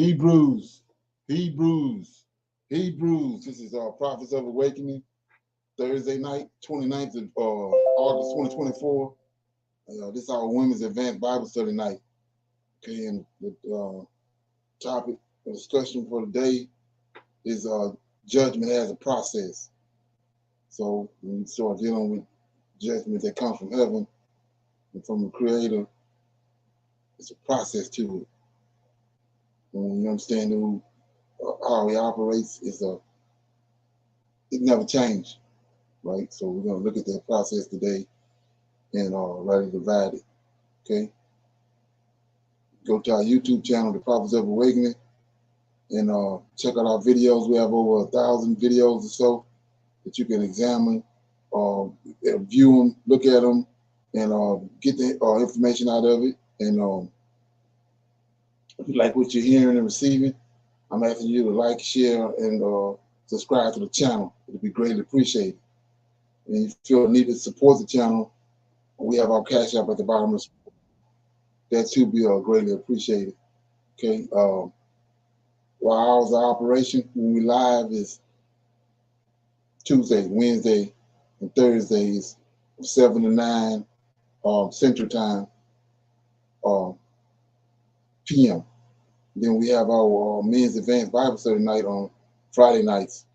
Hebrews, Hebrews, Hebrews. This is our Prophets of Awakening, Thursday night, 29th of August 2024. This is our Women's Advanced Bible Study night. Okay, and the topic of discussion for today is judgment as a process. So when we start dealing with judgment that comes from heaven and from the Creator, it's a process to it. And when you understand how He operates, it never changed, right? So we're gonna look at that process today and rightly divide it. Okay. Go to our YouTube channel, The Prophets of Awakening, and check out our videos. We have over 1,000 videos or so that you can examine, view them, look at them, and get the information out of it. And if you like what you're hearing and receiving, I'm asking you to like, share, and subscribe to the channel. It'll be greatly appreciated. And if you feel the need to support the channel, we have our Cash App at the bottom of the screen. That too be greatly appreciated. Okay. Our hours of operation when we live is Tuesday, Wednesday, and Thursdays, 7 to 9 Central Time, p.m. Then we have our Men's Advanced Bible Study night on Friday nights.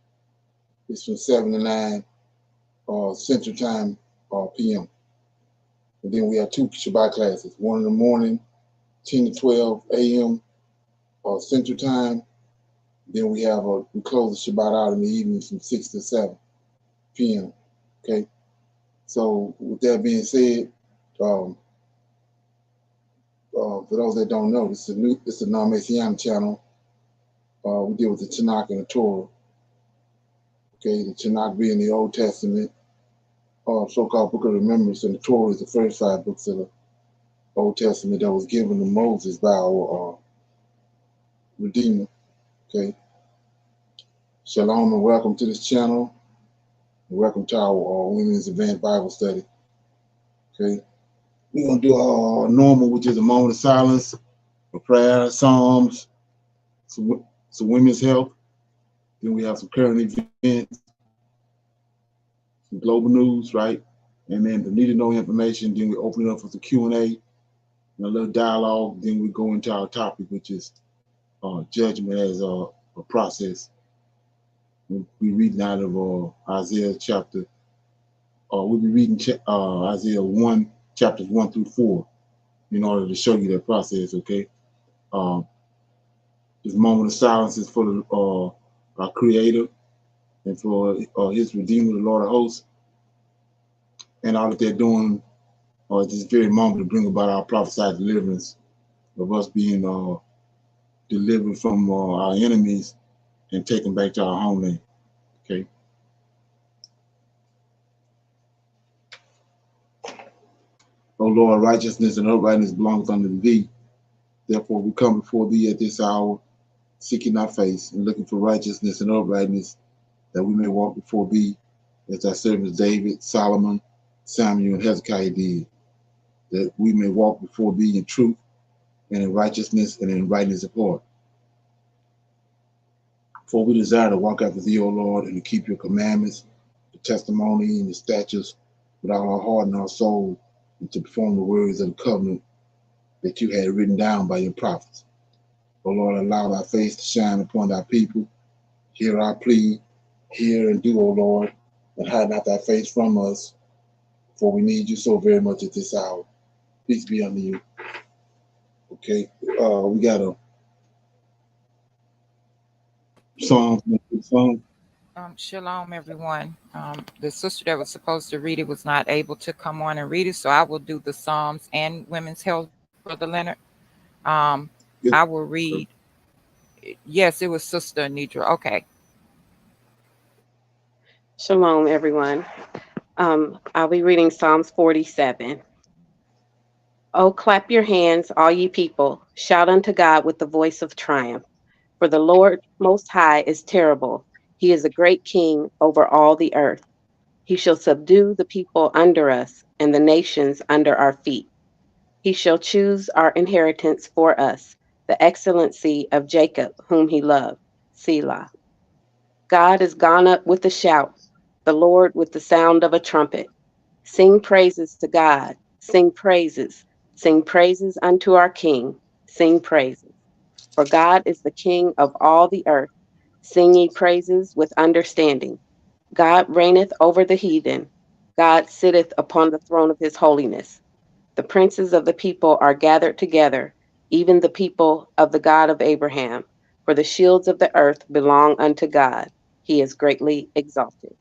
It's from 7 to 9 Central Time, p.m. And then we have 2 Shabbat classes, one in the morning, 10 to 12 a.m. Central Time. Then we close the Shabbat out in the evening from 6 to 7 p.m. Okay. So with that being said, for those that don't know, it's a non-Messianic channel. We deal with the Tanakh and the Torah. Okay, the Tanakh being the Old Testament, so-called Book of Remembrance, and the Torah is the first 5 books of the Old Testament that was given to Moses by our Redeemer. Okay. Shalom and welcome to this channel. And welcome to our Women's Advanced Bible Study. Okay. We're going to do our normal, which is a moment of silence, a prayer, Psalms, some women's health. Then we have some current events, some global news, right? And then the need to know information. Then we open it up for some Q&A and a little dialogue. Then we go into our topic, which is judgment as a process. We'll be reading out of Isaiah chapter. We'll be reading Isaiah 1, chapters 1 through 4, in order to show you that process. Okay. This moment of silence is for our Creator and for His Redeemer, the Lord of Hosts, and all that they're doing at this very moment to bring about our prophesied deliverance of us being delivered from our enemies and taken back to our homeland. Okay. O Lord, righteousness and uprightness belongs unto thee. Therefore we come before thee at this hour, seeking thy face and looking for righteousness and uprightness, that we may walk before thee as thy servants David, Solomon, Samuel, and Hezekiah did, that we may walk before thee in truth and in righteousness and in rightness of heart. For we desire to walk after thee, O Lord, and to keep your commandments, the testimony, and the statutes with all our heart and our soul, and to perform the words of the covenant that you had written down by your prophets. O Lord, allow thy face to shine upon thy people. Hear our plea, hear and do, O Lord, and hide not thy face from us, for we need you so very much at this hour. Peace be unto you. Okay, we got a song. Shalom, everyone. The sister that was supposed to read it was not able to come on and read it, so I will do the Psalms and Women's Health, Brother Leonard. I will read. Yes, it was Sister Nidra. Okay. Shalom, everyone. I'll be reading Psalms 47. Oh, clap your hands, all ye people. Shout unto God with the voice of triumph. For the Lord Most High is terrible. He is a great king over all the earth. He shall subdue the people under us and the nations under our feet. He shall choose our inheritance for us, the excellency of Jacob, whom he loved. Selah. God is gone up with a shout, the Lord with the sound of a trumpet. Sing praises to God. Sing praises. Sing praises unto our King. Sing praises. For God is the King of all the earth. Sing ye praises with understanding. God reigneth over the heathen. God sitteth upon the throne of his holiness. The princes of the people are gathered together, even the people of the God of Abraham. For the shields of the earth belong unto God. He is greatly exalted.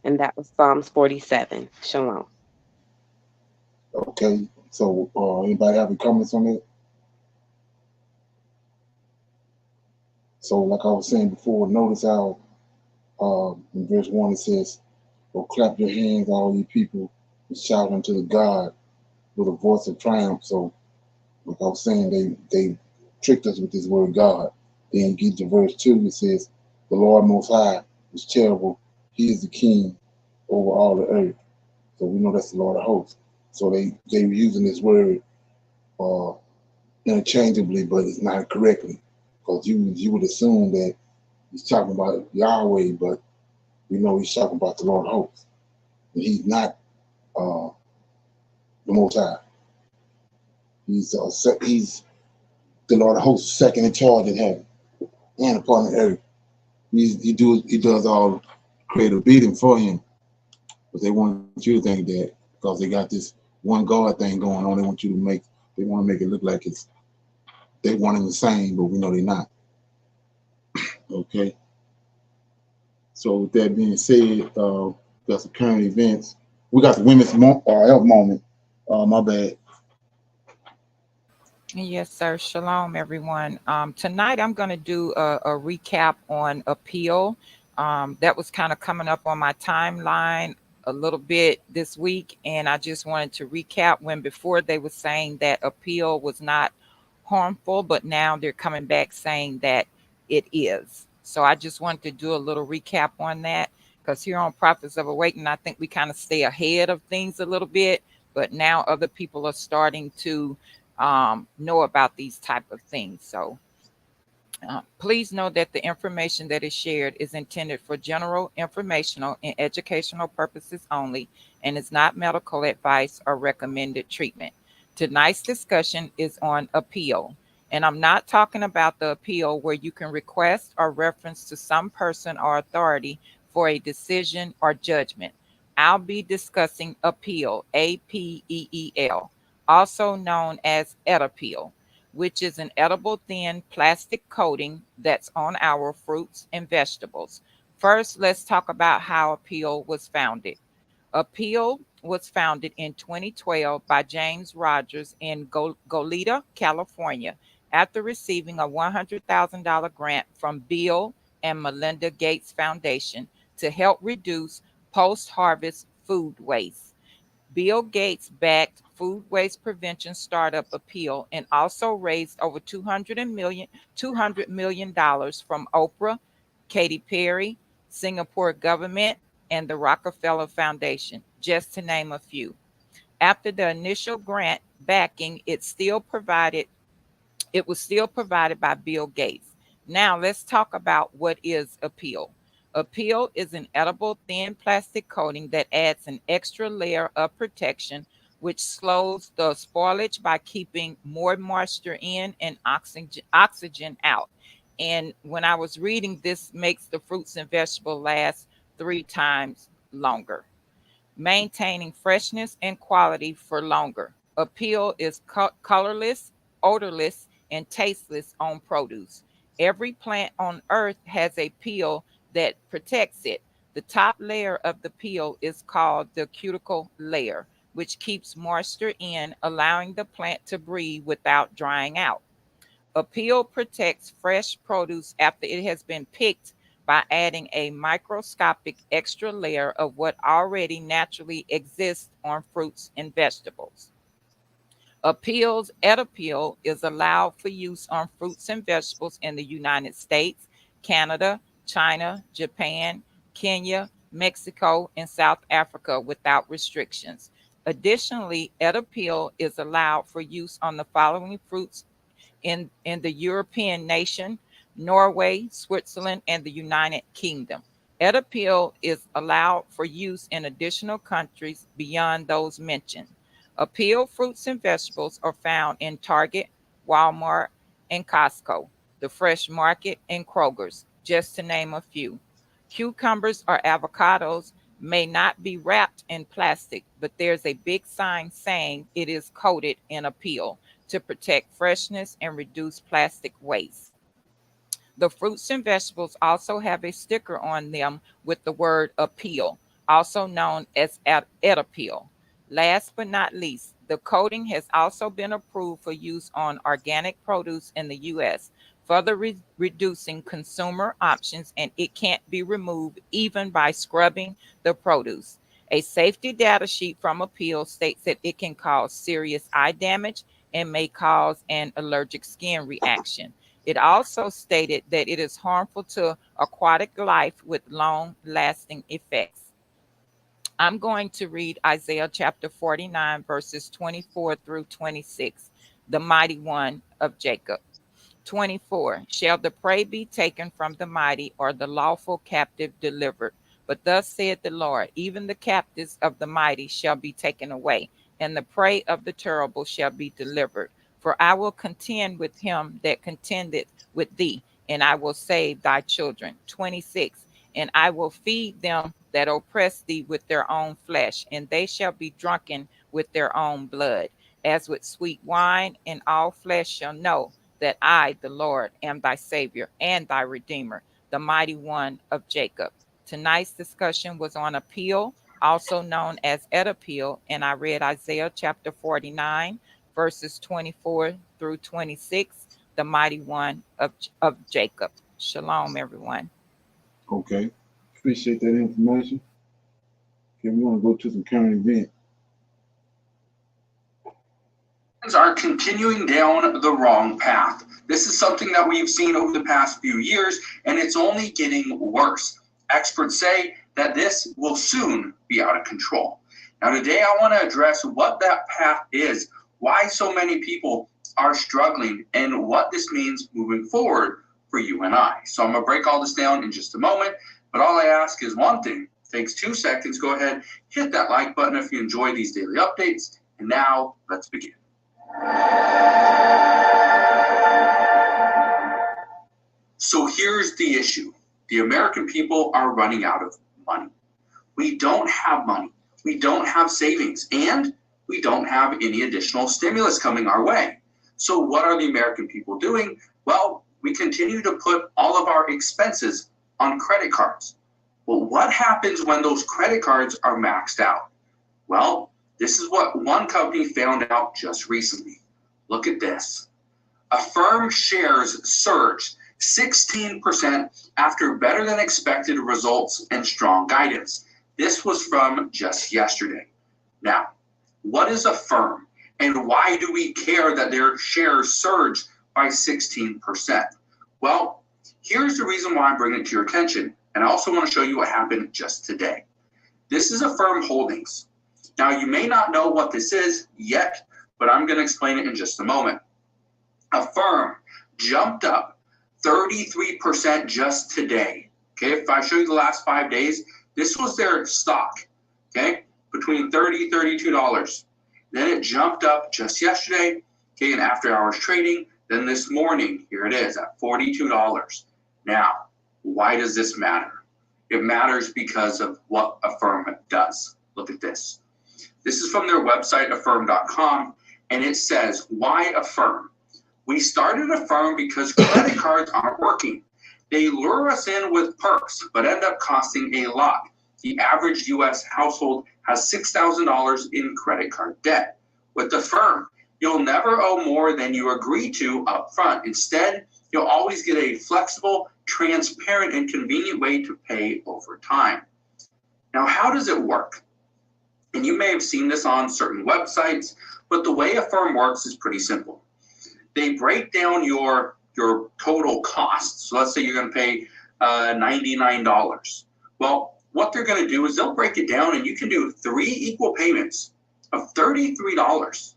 And that was Psalms 47. Shalom. Okay. So, anybody have any comments on it? So, like I was saying before, notice how in verse 1 it says, "Oh, clap your hands, all you people, and shout unto the God with a voice of triumph." So, like I was saying, they tricked us with this word God. Then you get to verse 2, it says, "The Lord Most High is terrible. He is the King over all the earth." So we know that's the Lord of hosts. So they were using this word uh, interchangeably, but it's not correctly, because you would assume that he's talking about Yahweh, but we know he's talking about the Lord of hosts, and he's not uh, the Most High. He's the Lord of hosts, second in charge in heaven and upon the earth. He does all creative beating for him, but they want you to think that because they got this one God thing going on, they want to make it look like it's they one and the same, but we know they're not. Okay. So with that being said, got some current events. We got the women's health moment. My bad. Yes, sir. Shalom, everyone. Tonight, I'm going to do a recap on appeal. That was kind of coming up on my timeline a little bit this week, and I just wanted to recap when before they were saying that appeal was not harmful, but now they're coming back saying that it is. So I just wanted to do a little recap on that because here on Prophets of Awakening, I think we kind of stay ahead of things a little bit, but now other people are starting to know about these type of things. So please know that the information that is shared is intended for general informational and educational purposes only and is not medical advice or recommended treatment. Tonight's discussion is on appeal. And I'm not talking about the appeal where you can request or reference to some person or authority for a decision or judgment. I'll be discussing appeal, APEEL, also known as appeal, which is an edible thin plastic coating that's on our fruits and vegetables. First, let's talk about how Appeal was founded. Appeal was founded in 2012 by James Rogers in Goleta, California, after receiving a $100,000 grant from Bill and Melinda Gates Foundation to help reduce post harvest food waste. Bill Gates backed food waste prevention startup Appeal and also raised over $200 million from Oprah, Katy Perry, Singapore government, and the Rockefeller Foundation, just to name a few. After the initial grant backing, it was still provided by Bill Gates. Now, let's talk about what is Appeal. Appeal is an edible thin plastic coating that adds an extra layer of protection, which slows the spoilage by keeping more moisture in and oxygen out. And when I was reading, this makes the fruits and vegetables last 3 times longer, maintaining freshness and quality for longer. Appeal is colorless, odorless, and tasteless on produce. Every plant on earth has a peel that protects it. The top layer of the peel is called the cuticle layer, which keeps moisture in, allowing the plant to breathe without drying out. A peel protects fresh produce after it has been picked by adding a microscopic extra layer of what already naturally exists on fruits and vegetables. Appeal is allowed for use on fruits and vegetables in the United States, Canada, China, Japan, Kenya, Mexico, and South Africa without restrictions. Additionally, Appeal is allowed for use on the following fruits in the European nation, Norway, Switzerland, and the United Kingdom. Appeal is allowed for use in additional countries beyond those mentioned. Appeal fruits and vegetables are found in Target, Walmart, and Costco, the Fresh Market, and Kroger's, just to name a few. Cucumbers or avocados may not be wrapped in plastic, but there's a big sign saying it is coated in appeal to protect freshness and reduce plastic waste. The fruits and vegetables also have a sticker on them with the word appeal, also known as appeal. Last but not least, the coating has also been approved for use on organic produce in the U.S., further reducing consumer options, and it can't be removed even by scrubbing the produce. A safety data sheet from Appeal states that it can cause serious eye damage and may cause an allergic skin reaction. It also stated that it is harmful to aquatic life with long lasting effects. I'm going to read Isaiah chapter 49, verses 24 through 26, the mighty one of Jacob. 24. Shall the prey be taken from the mighty, or the lawful captive delivered? But thus saith the Lord, even the captives of the mighty shall be taken away, and the prey of the terrible shall be delivered. For I will contend with him that contendeth with thee, and I will save thy children. 26. And I will feed them that oppress thee with their own flesh, and they shall be drunken with their own blood, as with sweet wine, and all flesh shall know that I, the Lord, am thy Savior and thy Redeemer, the mighty one of Jacob. Tonight's discussion was on appeal, also known as appeal, and I read Isaiah chapter 49, verses 24 through 26, the mighty one of Jacob. Shalom, everyone. Okay. Appreciate that information. Okay, we want to go to some current event. Are continuing down the wrong path. This is something that we've seen over the past few years, and it's only getting worse. Experts say that this will soon be out of control. Now, today I want to address what that path is, why so many people are struggling, and what this means moving forward for you and I. So I'm going to break all this down in just a moment, but all I ask is one thing. It takes 2 seconds. Go ahead, hit that like button if you enjoy these daily updates. And now, let's begin. So here's the issue. The American people are running out of money. We don't have money. We don't have savings, and we don't have any additional stimulus coming our way. So what are the American people doing? Well, we continue to put all of our expenses on credit cards. Well, what happens when those credit cards are maxed out? Well, this is what one company found out just recently. Look at this. Affirm shares surged 16% after better than expected results and strong guidance. This was from just yesterday. Now, what is Affirm, and why do we care that their shares surged by 16%? Well, here's the reason why I'm bringing it to your attention, and I also want to show you what happened just today. This is Affirm Holdings. Now, you may not know what this is yet, but I'm going to explain it in just a moment. Affirm jumped up 33% just today. Okay, if I show you the last 5 days, this was their stock, okay, between $30 and $32. Then it jumped up just yesterday, okay, in after hours trading. Then this morning, here it is at $42. Now, why does this matter? It matters because of what Affirm does. Look at this. This is from their website, affirm.com, and it says, why Affirm? We started Affirm because credit cards aren't working. They lure us in with perks, but end up costing a lot. The average U.S. household has $6,000 in credit card debt. With Affirm, you'll never owe more than you agree to up front. Instead, you'll always get a flexible, transparent, and convenient way to pay over time. Now, how does it work? And you may have seen this on certain websites, but the way Affirm works is pretty simple. They break down your total costs. So let's say you're going to pay $99. Well, what they're going to do is they'll break it down, and you can do 3 equal payments of $33.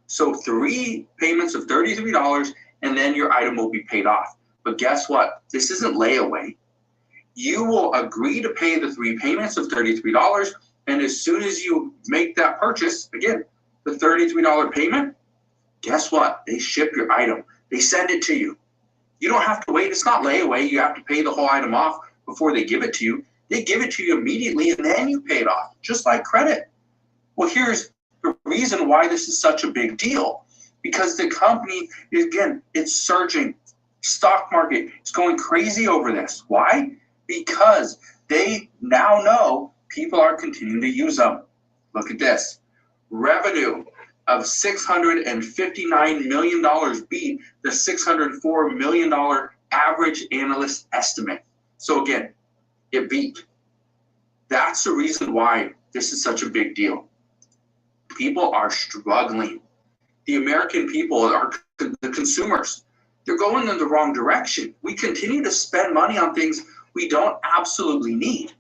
So 3 payments of $33, and then your item will be paid off. But guess what? This isn't layaway. You will agree to pay the 3 payments of $33, and as soon as you make that purchase, again, the $33 payment, guess what? They ship your item. They send it to you. You don't have to wait. It's not layaway. You have to pay the whole item off before they give it to you. They give it to you immediately, and then you pay it off, just like credit. Well, here's the reason why this is such a big deal. Because the company, again, it's surging. Stock market is going crazy over this. Why? Because they now know people are continuing to use them. Look at this. Revenue of $659 million beat the $604 million average analyst estimate. So again, it beat. That's the reason why this is such a big deal. People are struggling. The American people are the consumers. They're going in the wrong direction. We continue to spend money on things we don't absolutely need.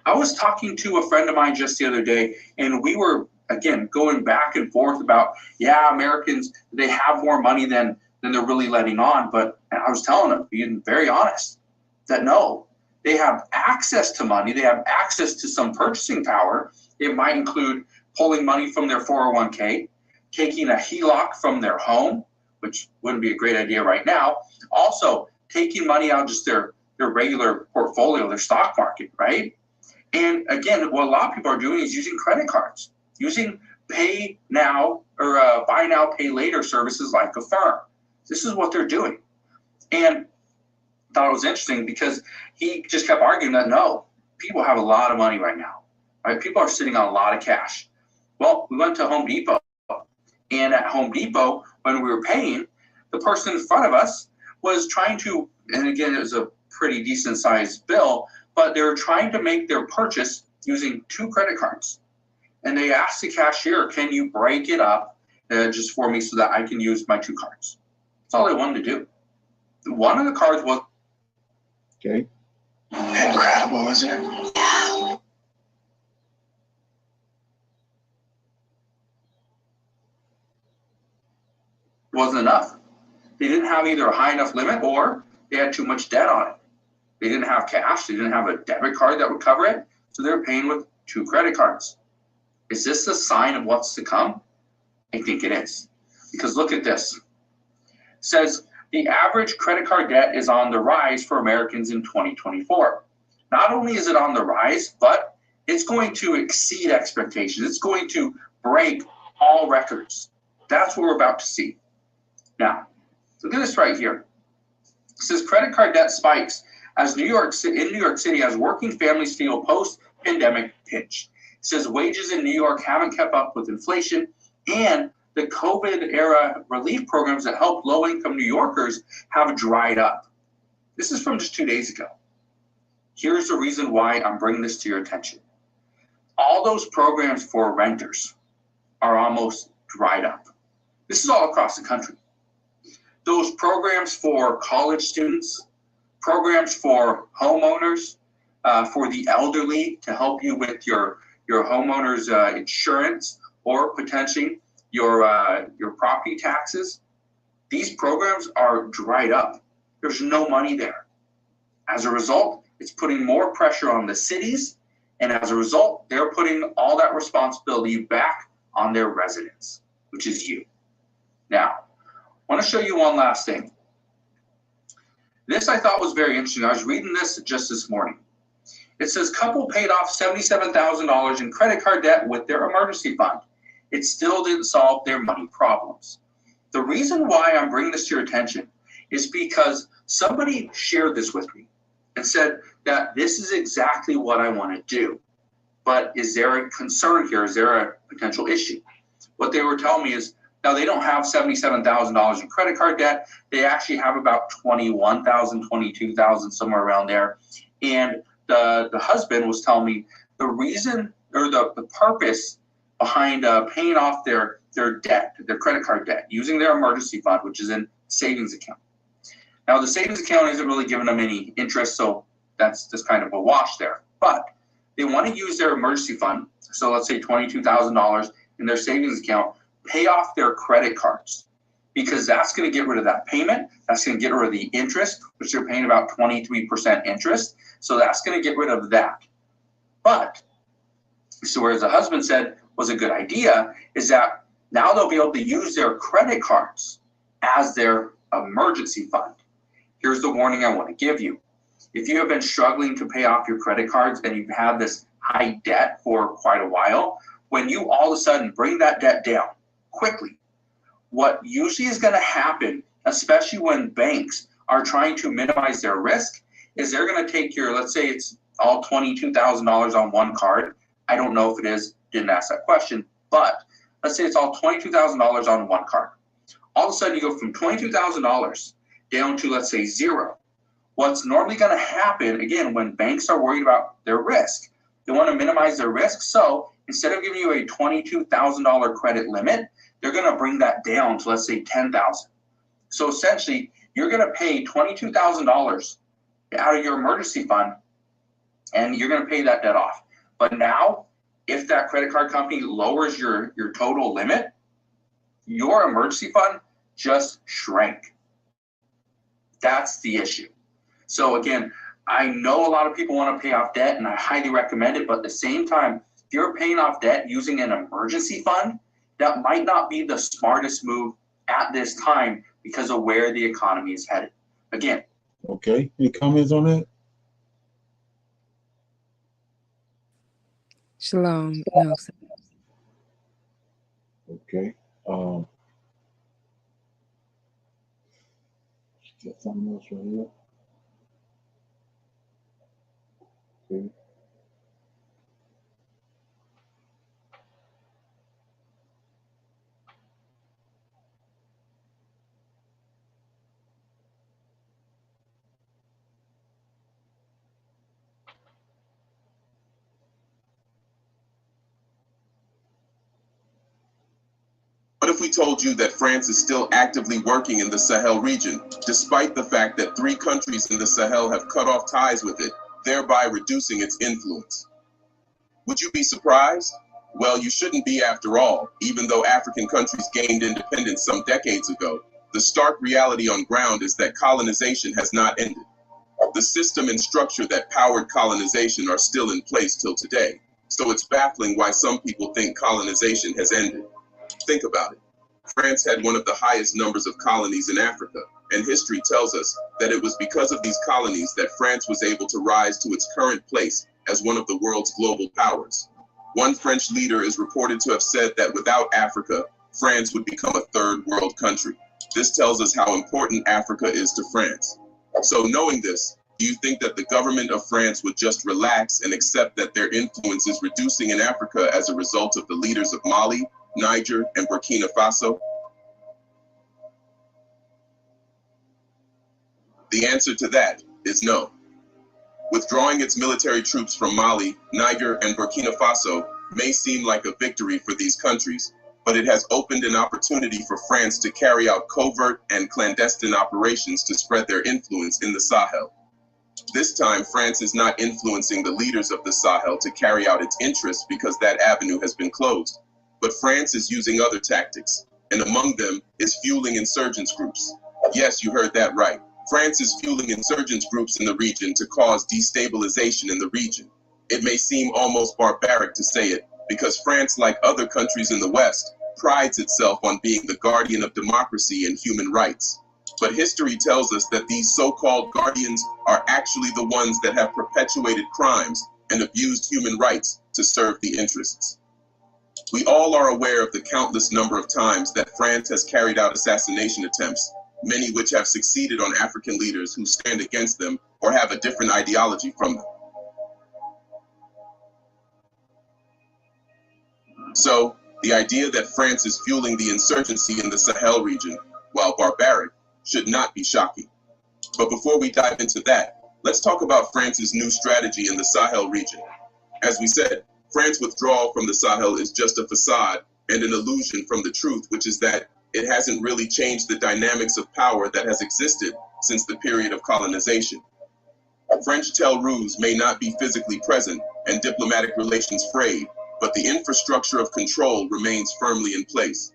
I was talking to a friend of mine just the other day, and we were, again, going back and forth about, yeah, Americans, they have more money than they're really letting on. But I was telling them, being very honest, that no, they have access to money. They have access to some purchasing power. It might include pulling money from their 401k, taking a HELOC from their home, which wouldn't be a great idea right now. Also, taking money out of just their regular portfolio, their stock market, right? And again, what a lot of people are doing is using credit cards, using pay now or buy now, pay later services like Affirm. This is what they're doing. And I thought it was interesting because he just kept arguing that no, people have a lot of money right now, right? People are sitting on a lot of cash. Well, we went to Home Depot, and at Home Depot, when we were paying, the person in front of us was trying to, and again, it was a pretty decent sized bill, but they were trying to make their purchase using 2 credit cards. And they asked the cashier, can you break it up just for me so that I can use my 2 cards? That's all they wanted to do. One of the cards was... Okay. Incredible, isn't it? Yeah. Wasn't enough. They didn't have either a high enough limit or they had too much debt on it. They didn't have cash. They didn't have a debit card that would cover it. So they were paying with 2 credit cards. Is this a sign of what's to come? I think it is. Because look at this. It says the average credit card debt is on the rise for Americans in 2024. Not only is it on the rise, but it's going to exceed expectations. It's going to break all records. That's what we're about to see. Now, look at this right here. It says credit card debt spikes as New York City as working families feel post-pandemic pinch. It says wages in New York haven't kept up with inflation, and the COVID-era relief programs that help low-income New Yorkers have dried up. This is from just 2 days ago. Here's the reason why I'm bringing this to your attention. All those programs for renters are almost dried up. This is all across the country. Those programs for college students, programs for homeowners, for the elderly to help you with your homeowner's insurance or potentially your property taxes, these programs are dried up. There's no money there. As a result, it's putting more pressure on the cities, and as a result, they're putting all that responsibility back on their residents, which is you. Now, I want to show you one last thing. This I thought was very interesting. I was reading this just this morning. It says couple paid off $77,000 in credit card debt with their emergency fund. It still didn't solve their money problems. The reason why I'm bringing this to your attention is because somebody shared this with me and said that this is exactly what I want to do. But is there a concern here? Is there a potential issue? What they were telling me is, now they don't have $77,000 in credit card debt. They actually have about $21,000, $22,000, somewhere around there. And the husband was telling me the reason or the purpose behind paying off their debt, their credit card debt, using their emergency fund, which is in savings account. Now the savings account isn't really giving them any interest, so that's just kind of a wash there. But they want to use their emergency fund, so let's say $22,000 in their savings account, pay off their credit cards. because that's going to get rid of that payment. That's going to get rid of the interest, which they're paying about 23% interest. So that's going to get rid of that. But, so whereas the husband said was a good idea, is that now they'll be able to use their credit cards as their emergency fund. Here's the warning I want to give you. If you have been struggling to pay off your credit cards and you've had this high debt for quite a while, when you all of a sudden bring that debt down quickly, what usually is going to happen, especially when banks are trying to minimize their risk, is they're going to take your, let's say it's all $22,000 on one card. I don't know if it is, didn't ask that question, but let's say it's all $22,000 on one card. All of a sudden you go from $22,000 down to, let's say, zero. What's normally going to happen, again, when banks are worried about their risk, they want to minimize their risk. So instead of giving you a $22,000 credit limit, they're going to bring that down to, let's say, $10,000. So essentially, you're going to pay $22,000 out of your emergency fund, and you're going to pay that debt off. But now, if that credit card company lowers your total limit, your emergency fund just shrank. That's the issue. So again, I know a lot of people want to pay off debt, and I highly recommend it, but at the same time, if you're paying off debt using an emergency fund, that might not be the smartest move at this time because of where the economy is headed. Again. Okay, any comments on that? Shalom. No, sir. Okay. Got something else right here. Okay. What if we told you that France is still actively working in the Sahel region, despite the fact that 3 countries in the Sahel have cut off ties with it, thereby reducing its influence? Would you be surprised? Well, you shouldn't be after all. Even though African countries gained independence some decades ago, the stark reality on ground is that colonization has not ended. The system and structure that powered colonization are still in place till today. So it's baffling why some people think colonization has ended. Think about it. France had one of the highest numbers of colonies in Africa, and history tells us that it was because of these colonies that France was able to rise to its current place as one of the world's global powers. One French leader is reported to have said that without Africa, France would become a third world country. This tells us how important Africa is to France. So knowing this, do you think that the government of France would just relax and accept that their influence is reducing in Africa as a result of the leaders of Mali, Niger, and Burkina Faso? The answer to that is no. Withdrawing its military troops from Mali, Niger, and Burkina Faso may seem like a victory for these countries, but it has opened an opportunity for France to carry out covert and clandestine operations to spread their influence in the Sahel. This time, France is not influencing the leaders of the Sahel to carry out its interests because that avenue has been closed. But France is using other tactics, and among them is fueling insurgents groups. Yes, you heard that right. France is fueling insurgents groups in the region to cause destabilization in the region. It may seem almost barbaric to say it, because France, like other countries in the West, prides itself on being the guardian of democracy and human rights. But history tells us that these so-called guardians are actually the ones that have perpetuated crimes and abused human rights to serve the interests. We all are aware of the countless number of times that France has carried out assassination attempts, many which have succeeded on African leaders who stand against them or have a different ideology from them. So, the idea that France is fueling the insurgency in the Sahel region, while barbaric, should not be shocking. But before we dive into that, let's talk about France's new strategy in the Sahel region. As we said, France's withdrawal from the Sahel is just a facade and an illusion from the truth, which is that it hasn't really changed the dynamics of power that has existed since the period of colonization. French tel rouges may not be physically present and diplomatic relations frayed, but the infrastructure of control remains firmly in place.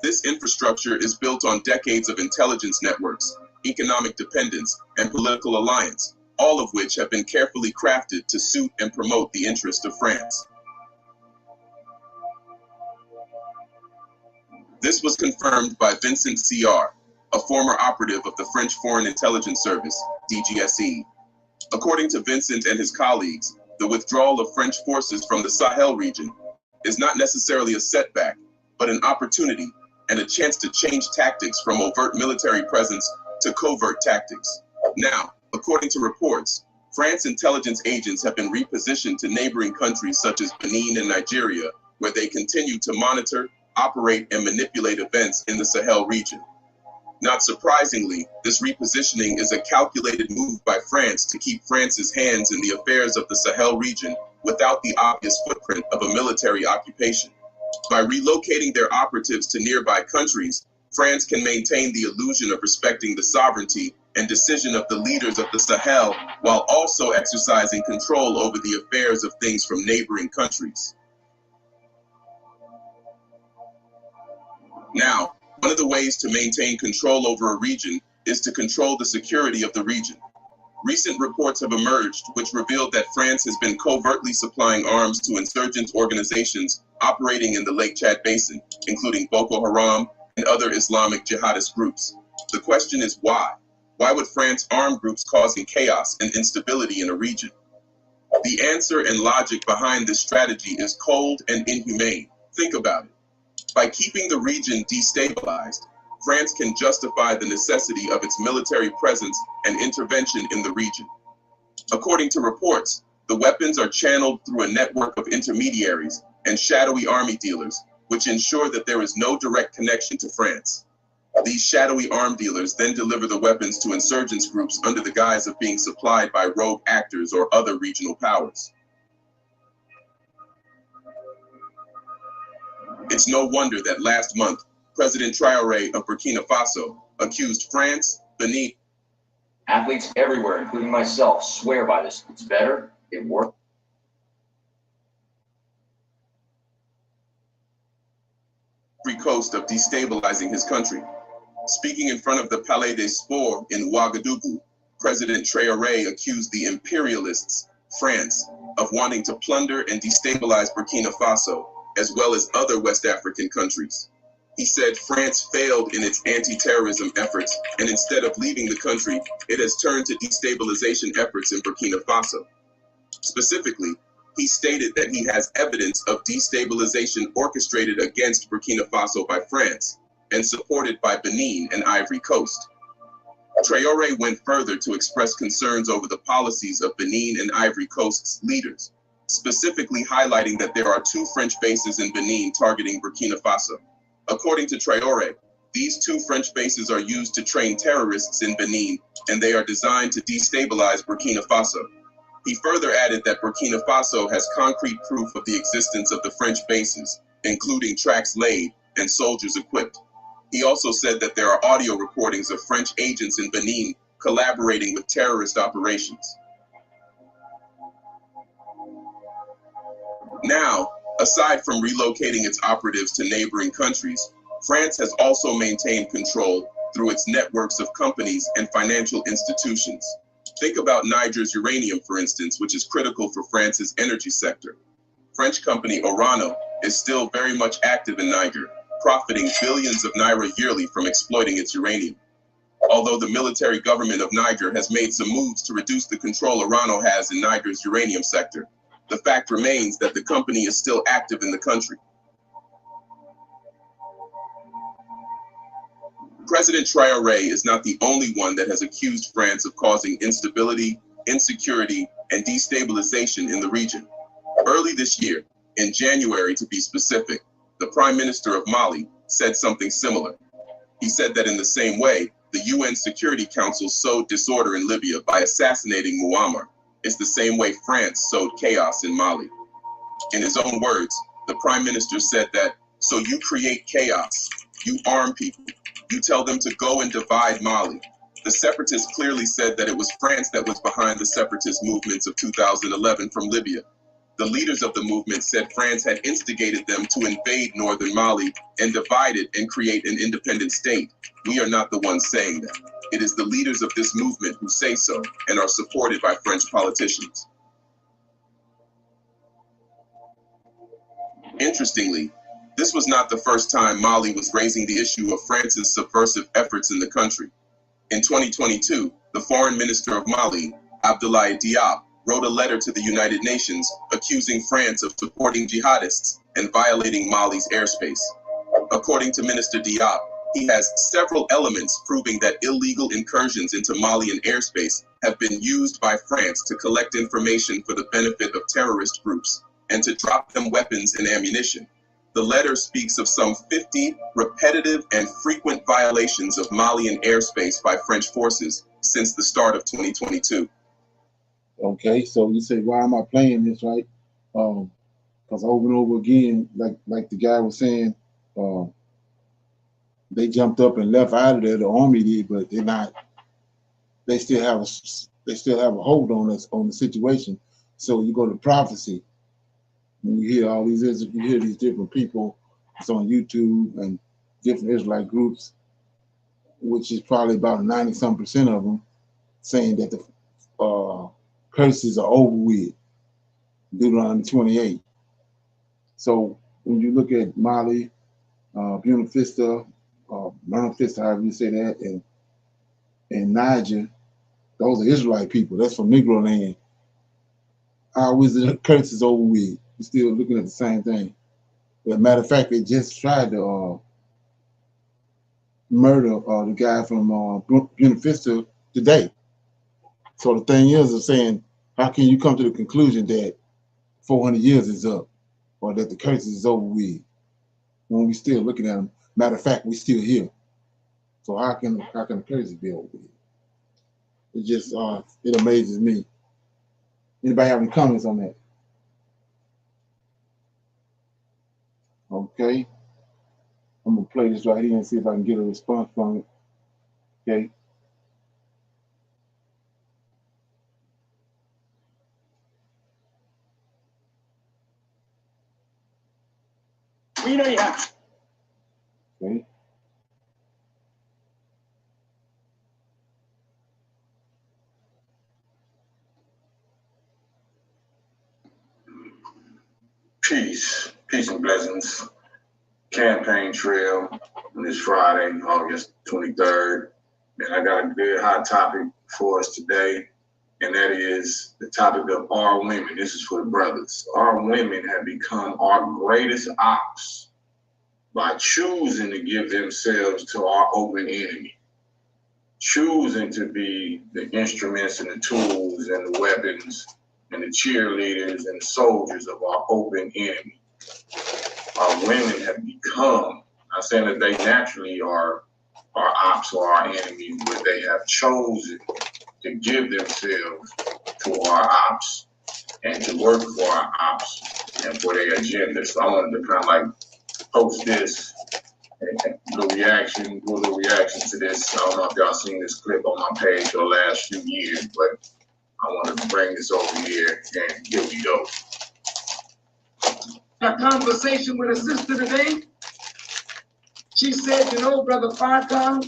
This infrastructure is built on decades of intelligence networks, economic dependence, and political alliance, all of which have been carefully crafted to suit and promote the interest of France. This was confirmed by Vincent CR, a former operative of the French Foreign Intelligence Service, DGSE. According to Vincent and his colleagues, the withdrawal of French forces from the Sahel region is not necessarily a setback, but an opportunity and a chance to change tactics from overt military presence to covert tactics. Now, according to reports, France intelligence agents have been repositioned to neighboring countries such as Benin and Nigeria, where they continue to monitor, operate, and manipulate events in the Sahel region. Not surprisingly, this repositioning is a calculated move by France to keep France's hands in the affairs of the Sahel region without the obvious footprint of a military occupation. By relocating their operatives to nearby countries, France can maintain the illusion of respecting the sovereignty and decision of the leaders of the Sahel while also exercising control over the affairs of things from neighboring countries. Now, one of the ways to maintain control over a region is to control the security of the region. Recent reports have emerged which revealed that France has been covertly supplying arms to insurgent organizations operating in the Lake Chad Basin, including Boko Haram and other Islamic jihadist groups. The question is why? Why would France arm groups causing chaos and instability in a region? The answer and logic behind this strategy is cold and inhumane. Think about it. By keeping the region destabilized, France can justify the necessity of its military presence and intervention in the region. According to reports, the weapons are channeled through a network of intermediaries and shadowy army dealers, which ensure that there is no direct connection to France. These shadowy arm dealers then deliver the weapons to insurgents groups under the guise of being supplied by rogue actors or other regional powers. It's no wonder that last month, President Traoré of Burkina Faso accused France, Benin. Athletes everywhere, including myself, swear by this. It's better, it works. Ivory Coast of destabilizing his country. Speaking in front of the Palais des Sports in Ouagadougou, President Traoré accused the imperialists, France, of wanting to plunder and destabilize Burkina Faso, as well as other West African countries. He said France failed in its anti-terrorism efforts, and instead of leaving the country, it has turned to destabilization efforts in Burkina Faso. Specifically, he stated that he has evidence of destabilization orchestrated against Burkina Faso by France and supported by Benin and Ivory Coast. Traoré went further to express concerns over the policies of Benin and Ivory Coast's leaders, specifically highlighting that there are 2 French bases in Benin targeting Burkina Faso. According to Traoré, these 2 French bases are used to train terrorists in Benin, and they are designed to destabilize Burkina Faso. He further added that Burkina Faso has concrete proof of the existence of the French bases, including tracks laid and soldiers equipped. He also said that there are audio recordings of French agents in Benin collaborating with terrorist operations. Now, aside from relocating its operatives to neighboring countries, France has also maintained control through its networks of companies and financial institutions. Think about Niger's uranium, for instance, which is critical for France's energy sector. French company Orano is still very much active in Niger, profiting billions of naira yearly from exploiting its uranium. Although the military government of Niger has made some moves to reduce the control Orano has in Niger's uranium sector, the fact remains that the company is still active in the country. President Traoré is not the only one that has accused France of causing instability, insecurity, and destabilization in the region. Early this year, in January to be specific, the Prime Minister of Mali said something similar. He said that in the same way, the UN Security Council sowed disorder in Libya by assassinating Muammar. It's the same way France sowed chaos in Mali. In his own words, the Prime Minister said that, so you create chaos, you arm people, you tell them to go and divide Mali. The separatists clearly said that it was France that was behind the separatist movements of 2011 from Libya. The leaders of the movement said France had instigated them to invade northern Mali and divide it and create an independent state. We are not the ones saying that. It is the leaders of this movement who say so and are supported by French politicians. Interestingly, this was not the first time Mali was raising the issue of France's subversive efforts in the country. In 2022, the foreign minister of Mali, Abdoulaye Diop, wrote a letter to the United Nations accusing France of supporting jihadists and violating Mali's airspace. According to Minister Diop, he has several elements proving that illegal incursions into Malian airspace have been used by France to collect information for the benefit of terrorist groups and to drop them weapons and ammunition. The letter speaks of some 50 repetitive and frequent violations of Malian airspace by French forces since the start of 2022. Okay, so you say, why am I playing this, right? Because over and over again, like the guy was saying, they jumped up and left out of there. The army did, but they're not. They still have a hold on us on the situation. So you go to prophecy, and you hear all these, you hear these different people. It's on YouTube and different Israelite groups, which is probably about 90-some% of them, saying that the curses are over with. Deuteronomy 28. So when you look at Mali, Buena Vista, however you say that, and Niger, those are Israelite people. That's from Negro land. How is the curses over with? We're still looking at the same thing. As a matter of fact, they just tried to murder the guy from Buena Vista today. So the thing is of saying, how can you come to the conclusion that 400 years is up or that the curse is over with when we still looking at them? Matter of fact, we still here. So how can the curse be over with? It just it amazes me. Anybody have any comments on that? Okay. I'm gonna play this right here and see if I can get a response from it. Okay. We know you have. Okay. Peace and blessings. Campaign trail on this Friday, August 23rd. And I got a good hot topic for us today, and that is the topic of our women. This is for the brothers. Our women have become our greatest ops by choosing to give themselves to our open enemy, choosing to be the instruments and the tools and the weapons and the cheerleaders and the soldiers of our open enemy. Our women have become, I'm saying that they naturally are our ops or our enemies, but they have chosen to give themselves to our ops and to work for our ops and for their agenda. So I wanted to kind of like post this and do a little reaction to this. I don't know if y'all seen this clip on my page for the last few years, but I wanted to bring this over here, and here we go. A conversation with a sister today. She said, you know, Brother Farrakhan,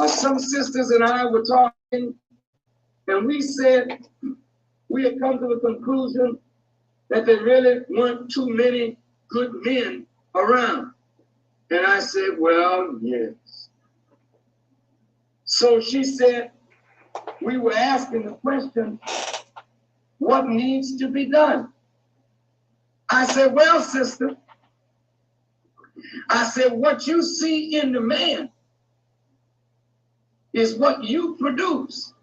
some sisters and I were talking, and we said we had come to the conclusion that there really weren't too many good men around. And I said, well, yes. So she said, we were asking the question, what needs to be done? I said, well, sister, I said, what you see in the man is what you produce.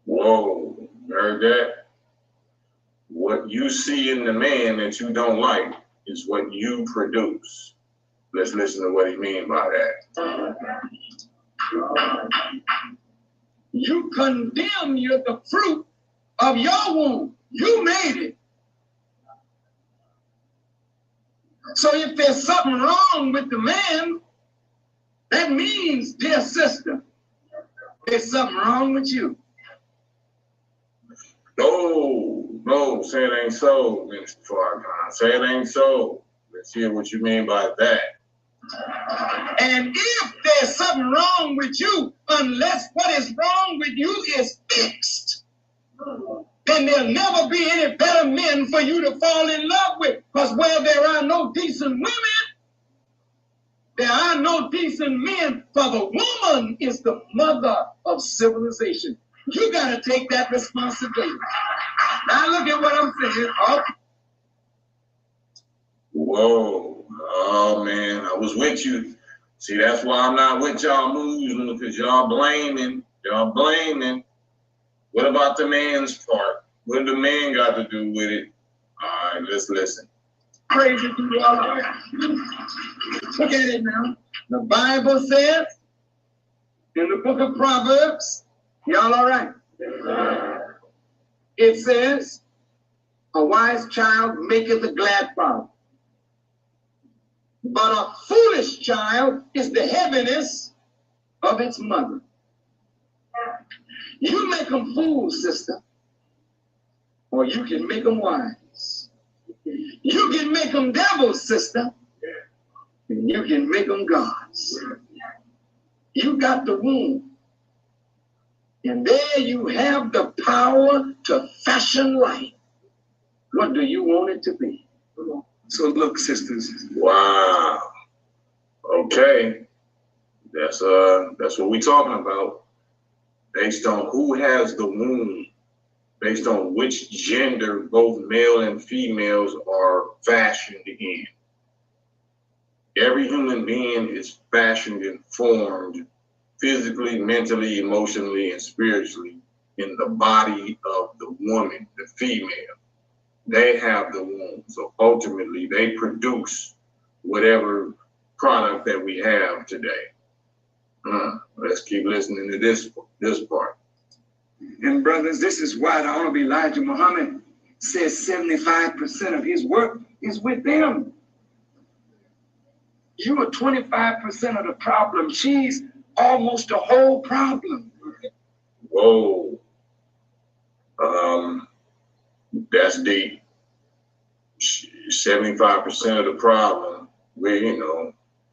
Whoa, heard that? What you see in the man that you don't like is what you produce. Let's listen to what he means by that. You condemn the fruit of your womb. You made it. So if there's something wrong with the man, that means, dear sister, there's something wrong with you. No, say it ain't so, Minister Farrakhan. Say it ain't so. Let's hear what you mean by that. And if there's something wrong with you, unless what is wrong with you is fixed, then there'll never be any better men for you to fall in love with. Because where there are no decent women, there are no decent men. For the woman is the mother of civilization. You got to take that responsibility. Now look at what I'm saying. Oh. Whoa. Oh, man. I was with you. See, that's why I'm not with y'all Muslims, because y'all blaming. Y'all blaming. What about the man's part? What the man got to do with it? All right, let's listen. Crazy people all right. Look at it now. The Bible says in the book of Proverbs, y'all all right? It says, a wise child maketh a glad father, but a foolish child is the heaviness of its mother. You make them fools, sister, or you can make them wise. You can make them devils, sister, and you can make them gods. You got the womb, and there you have the power to fashion life. What do you want it to be? So look, sisters. Wow. Okay. That's what we're talking about. Based on who has the womb, based on which gender both male and females are fashioned in. Every human being is fashioned and formed physically, mentally, emotionally, and spiritually in the body of the woman, the female. They have the womb. So ultimately, they produce whatever product that we have today. Let's keep listening to this part. And brothers, this is why the Honorable Elijah Muhammad says 75% of his work is with them. You are 25% of the problem. She's almost the whole problem. Whoa. That's deep. 75% of the problem.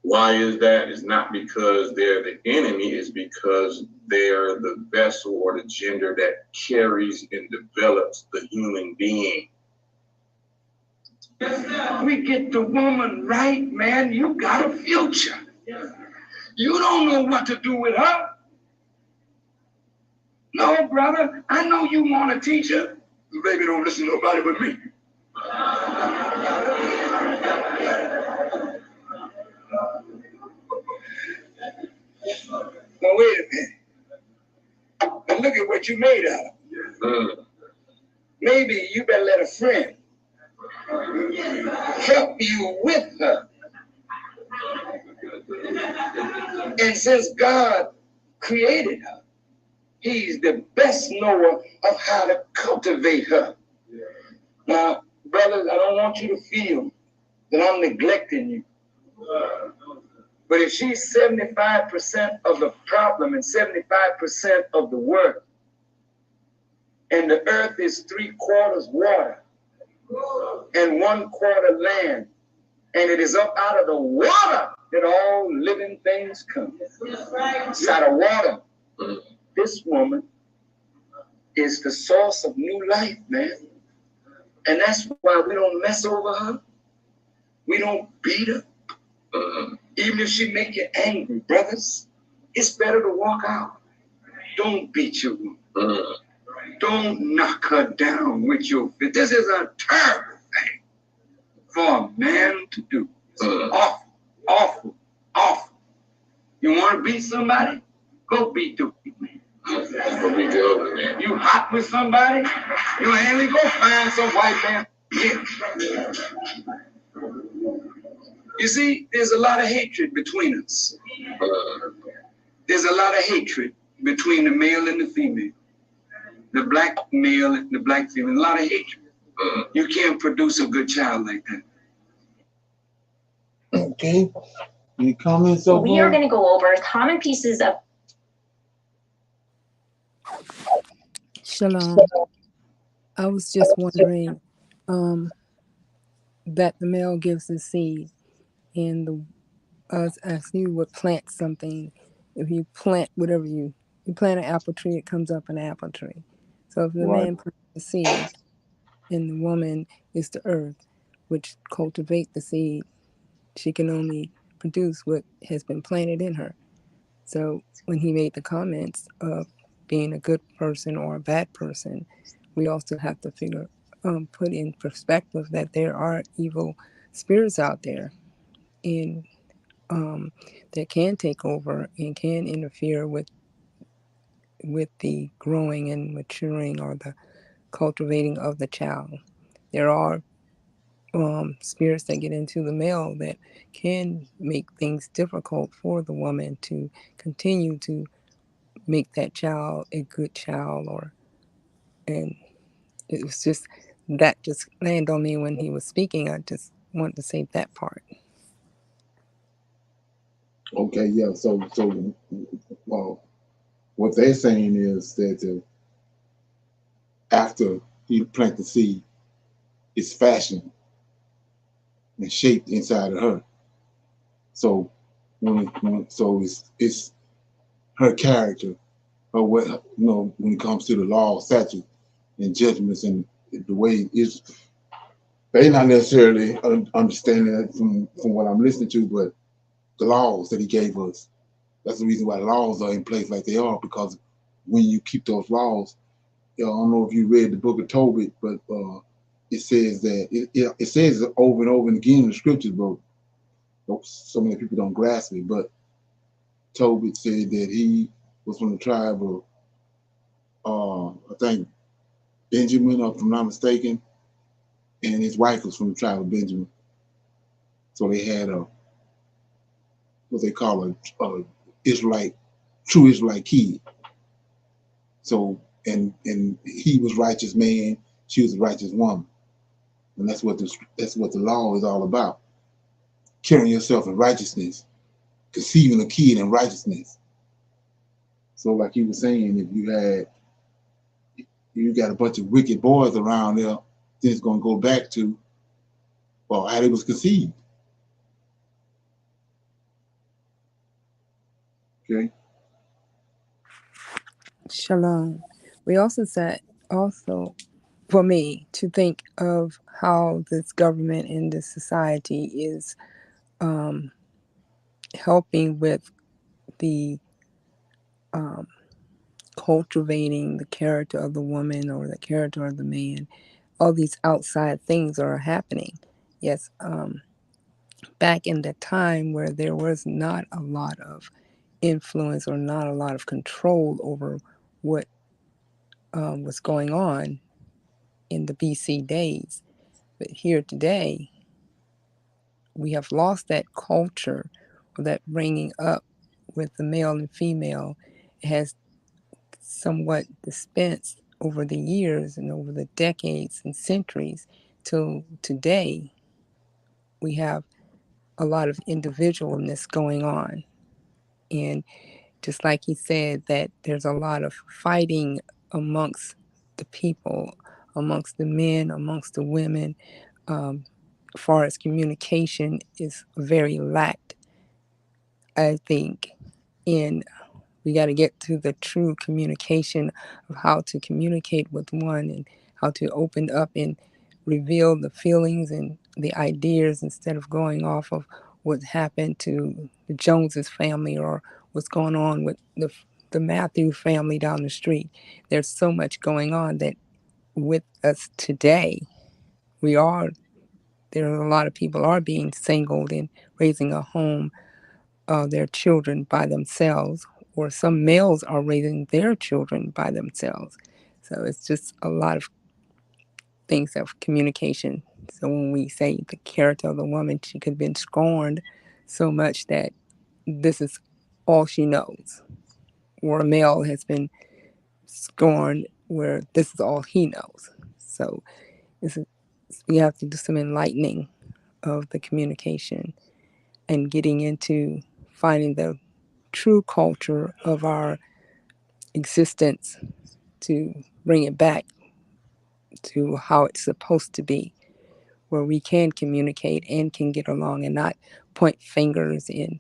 Why is that? It's not because they're the enemy, it's because they're the vessel or the gender that carries and develops the human being. We get the woman right, man. You got a future. You don't know what to do with her. No, brother, I know you want a teacher. Baby, don't listen to nobody but me. Now, wait a minute. Now, look at what you made out of. Maybe you better let a friend help you with her. And since God created her, He's the best knower of how to cultivate her. Now, brothers, I don't want you to feel that I'm neglecting you. But if she's 75% of the problem and 75% of the work, and the earth is 3/4 water and 1/4 land, and it is up out of the water that all living things come. It's out of water. This woman is the source of new life, man. And that's why we don't mess over her. We don't beat her. Even if she make you angry, brothers, it's better to walk out. Don't beat your woman. Don't knock her down with your fist. This is a terrible thing for a man to do. It's awful, awful, awful. You want to beat somebody? Go beat the man. Go beat the other man. You hot with somebody? You ain't go find some white man. Yeah. You see, there's a lot of hatred between us. There's a lot of hatred between the male and the female. The black male and the black female. A lot of hatred. You can't produce a good child like that. Okay. Any comments so We are going to go over common pieces of. Shalom. I was just wondering that the male gives the seed, and the us as you would plant something. If you plant whatever you plant an apple tree, it comes up an apple tree. So if the Right. man plants the seed, and the woman is the earth, which cultivate the seed, she can only produce what has been planted in her. So when he made the comments of being a good person or a bad person, we also have to put in perspective that there are evil spirits out there, and that can take over and can interfere with the growing and maturing or the cultivating of the child. There are spirits that get into the male that can make things difficult for the woman to continue to make that child a good child, or and it was just that just landed on me when he was speaking. I just wanted to say that part. Okay, yeah. Well, what they're saying is that after you plant the seed, it's fashioned and shaped inside of her. So it's her character, her what when it comes to the law, statutes, and judgments, and the way is they not necessarily understanding it from what I'm listening to, but the laws that he gave us. That's the reason why laws are in place like they are, because when you keep those laws, I don't know if you read the book of Tobit, but it says that it says it over and over and again in the scriptures, but so many people don't grasp it. But Tobit said that he was from the tribe of, I think, Benjamin, if I'm not mistaken, and his wife was from the tribe of Benjamin. So they had what they call a Israelite, true Israelite kid. So and he was righteous man, she was a righteous woman, and that's what the law is all about: carrying yourself in righteousness, conceiving a kid in righteousness. So like he was saying, if you got a bunch of wicked boys around there, then it's gonna go back to how they was conceived. Okay. Shalom. We also said also for me to think of how this government and this society is helping with the cultivating the character of the woman or the character of the man. All these outside things are happening. Yes, back in the time where there was not a lot of influence or not a lot of control over what was going on in the BC days. But here today, we have lost that culture or that bringing up with the male and female. It has somewhat dispensed over the years and over the decades and centuries till today. We have a lot of individualness going on. And just like he said, that there's a lot of fighting amongst the people, amongst the men, amongst the women. As far as communication is very lacked, I think, in we got to get to the true communication of how to communicate with one and how to open up and reveal the feelings and the ideas instead of going off of what happened to the Joneses family or what's going on with the Matthew family down the street. There's so much going on that with us today, we are there are a lot of people are being singled and raising a home, their children by themselves, or some males are raising their children by themselves. So it's just a lot of things of communication. So when we say the character of the woman, she could have been scorned so much that this is all she knows, or a male has been scorned where this is all he knows. So it's, we have to do some enlightening of the communication and getting into finding the true culture of our existence to bring it back to how it's supposed to be, where we can communicate and can get along and not point fingers and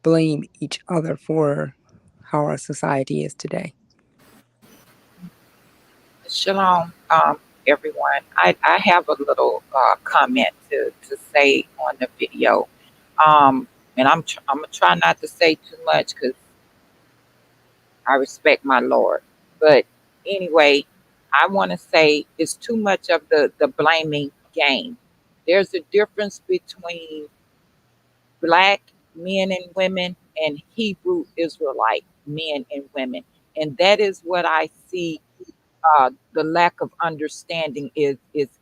blame each other for how our society is today. Shalom, everyone. I have a little comment to say on the video. And I'm going to try not to say too much because I respect my Lord. But anyway, I want to say it's too much of the blaming game. There's a difference between Black men and women and Hebrew Israelite men and women. And that is what I see the lack of understanding is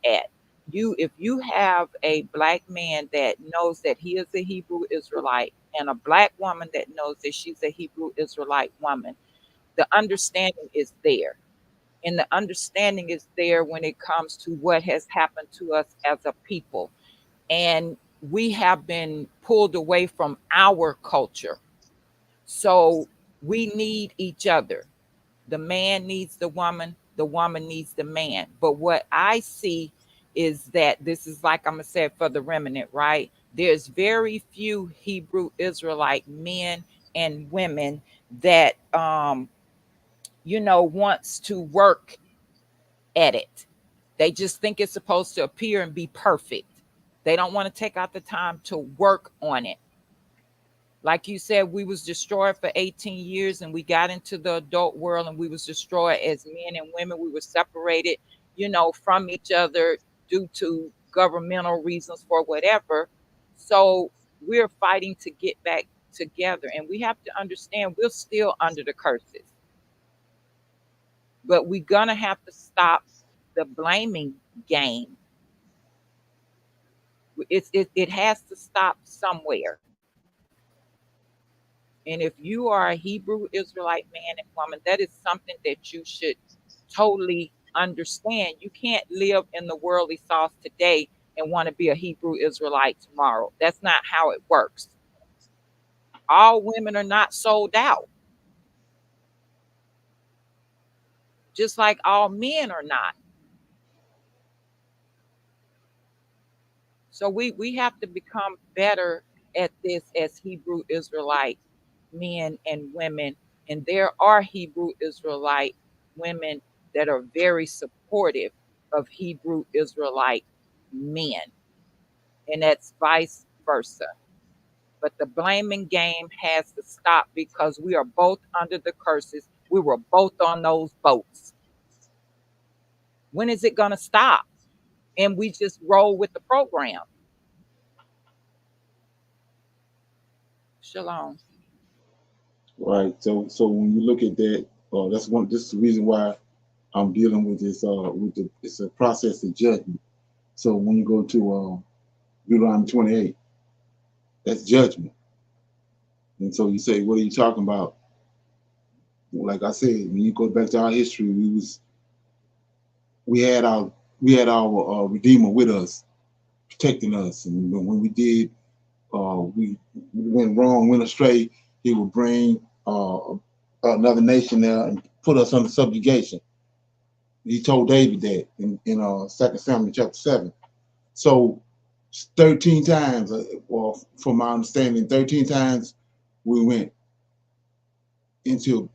at. If you have a Black man that knows that he is a Hebrew Israelite and a Black woman that knows that she's a Hebrew Israelite woman, the understanding is there. And the understanding is there when it comes to what has happened to us as a people. And we have been pulled away from our culture. So we need each other. The man needs the woman needs the man. But what I see is that this is like I'm going to say it for the remnant, right? There's very few Hebrew Israelite men and women that, wants to work at it. They just think it's supposed to appear and be perfect. They don't want to take out the time to work on it. Like you said, we was destroyed for 18 years and we got into the adult world and we was destroyed as men and women. We were separated, from each other due to governmental reasons for whatever. So we're fighting to get back together. And we have to understand we're still under the curses. But we're going to have to stop the blaming game. It has to stop somewhere. And if you are a Hebrew Israelite man and woman, that is something that you should totally understand. You can't live in the worldly sauce today and want to be a Hebrew Israelite tomorrow. That's not how it works. All women are not sold out, just like all men are not. So we have to become better at this as Hebrew Israelite men and women. And there are Hebrew Israelite women that are very supportive of Hebrew Israelite men. And that's vice versa. But the blaming game has to stop because we are both under the curses. We were both on those boats. When is it going to stop? And we just roll with the program. Shalom. Right. So when you look at that, this is the reason why I'm dealing with this. It's a process of judgment. So when you go to Deuteronomy 28, that's judgment. And so you say, what are you talking about? Like I said, when you go back to our history, we had our Redeemer with us, protecting us, and when we did, we went wrong, went astray, he would bring another nation there and put us under subjugation. He told David that in 2 Samuel chapter 7. So 13 times, well, from my understanding, 13 times we went into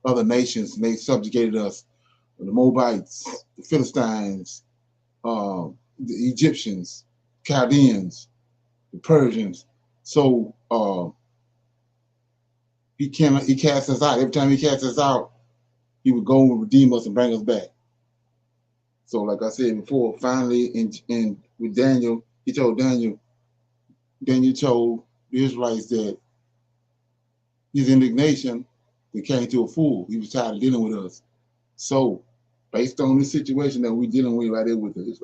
other nations, and they subjugated us. The Moabites, the Philistines, the Egyptians, Chaldeans, the Persians. So he cast us out. Every time he cast us out, he would go and redeem us and bring us back. So like I said before, finally in with Daniel, Daniel told the Israelites that his indignation became to a fool. He was tired of dealing with us. So based on this situation that we're dealing with right there with the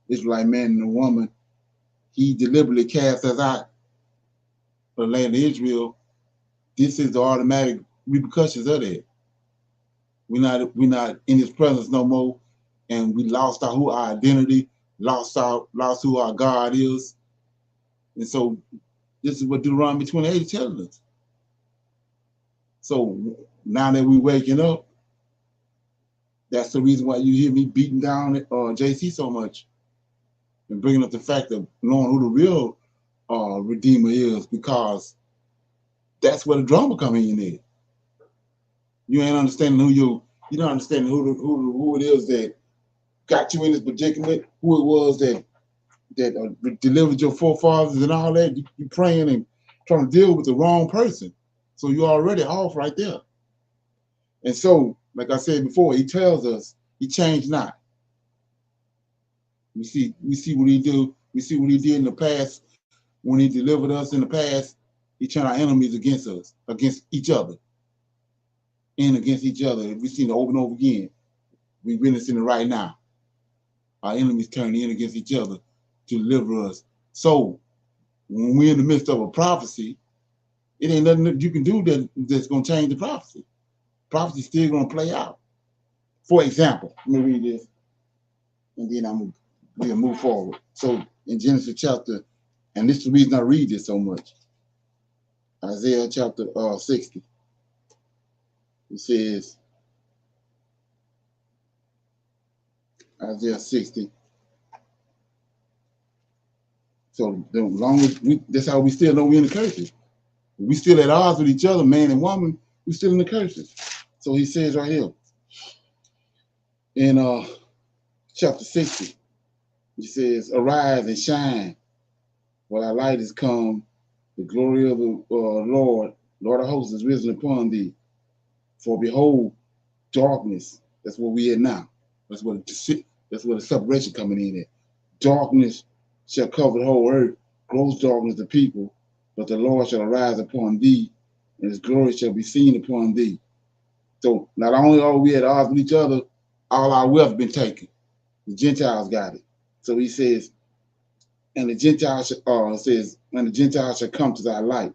Israelite man and the woman, he deliberately cast us out of the land of Israel. This is the automatic repercussions of that. We're not in his presence no more, and we lost our identity, lost who our God is. And so this is what Deuteronomy 28 is telling us. So now that we're waking up, that's the reason why you hear me beating down JC so much and bringing up the fact of knowing who the real Redeemer is, because that's where the drama come in there. You ain't understanding you don't understand who it is that got you in this predicament, who it was that delivered your forefathers and all that. You praying and trying to deal with the wrong person. So you're already off right there. And so, like I said before, he tells us he changed not. We see what he do. We see what he did in the past when he delivered us in the past. He turned our enemies against us, against each other, and against each other. We've seen it over and over again. We're witnessing it right now. Our enemies turn in against each other to deliver us. So when we're in the midst of a prophecy, it ain't nothing that you can do that's going to change the prophecy. Prophecy's still going to play out. For example, let me read this, and then we'll move forward. So in Genesis chapter, and this is the reason I read this so much, Isaiah chapter 60. It says, Isaiah 60. So as long as that's how we still know we're in the curses. We still at odds with each other, man and woman, we still in the curses. So he says right here in chapter 60, he says, arise and shine, for thy light is come, the glory of the Lord of hosts is risen upon thee. For behold, darkness, that's where we at now. That's where the separation coming in at. Darkness shall cover the whole earth, gross darkness the people, but the Lord shall arise upon thee, and his glory shall be seen upon thee. So not only are we at odds with each other, all our wealth been taken. The Gentiles got it. So he says, and the Gentiles shall come to thy light,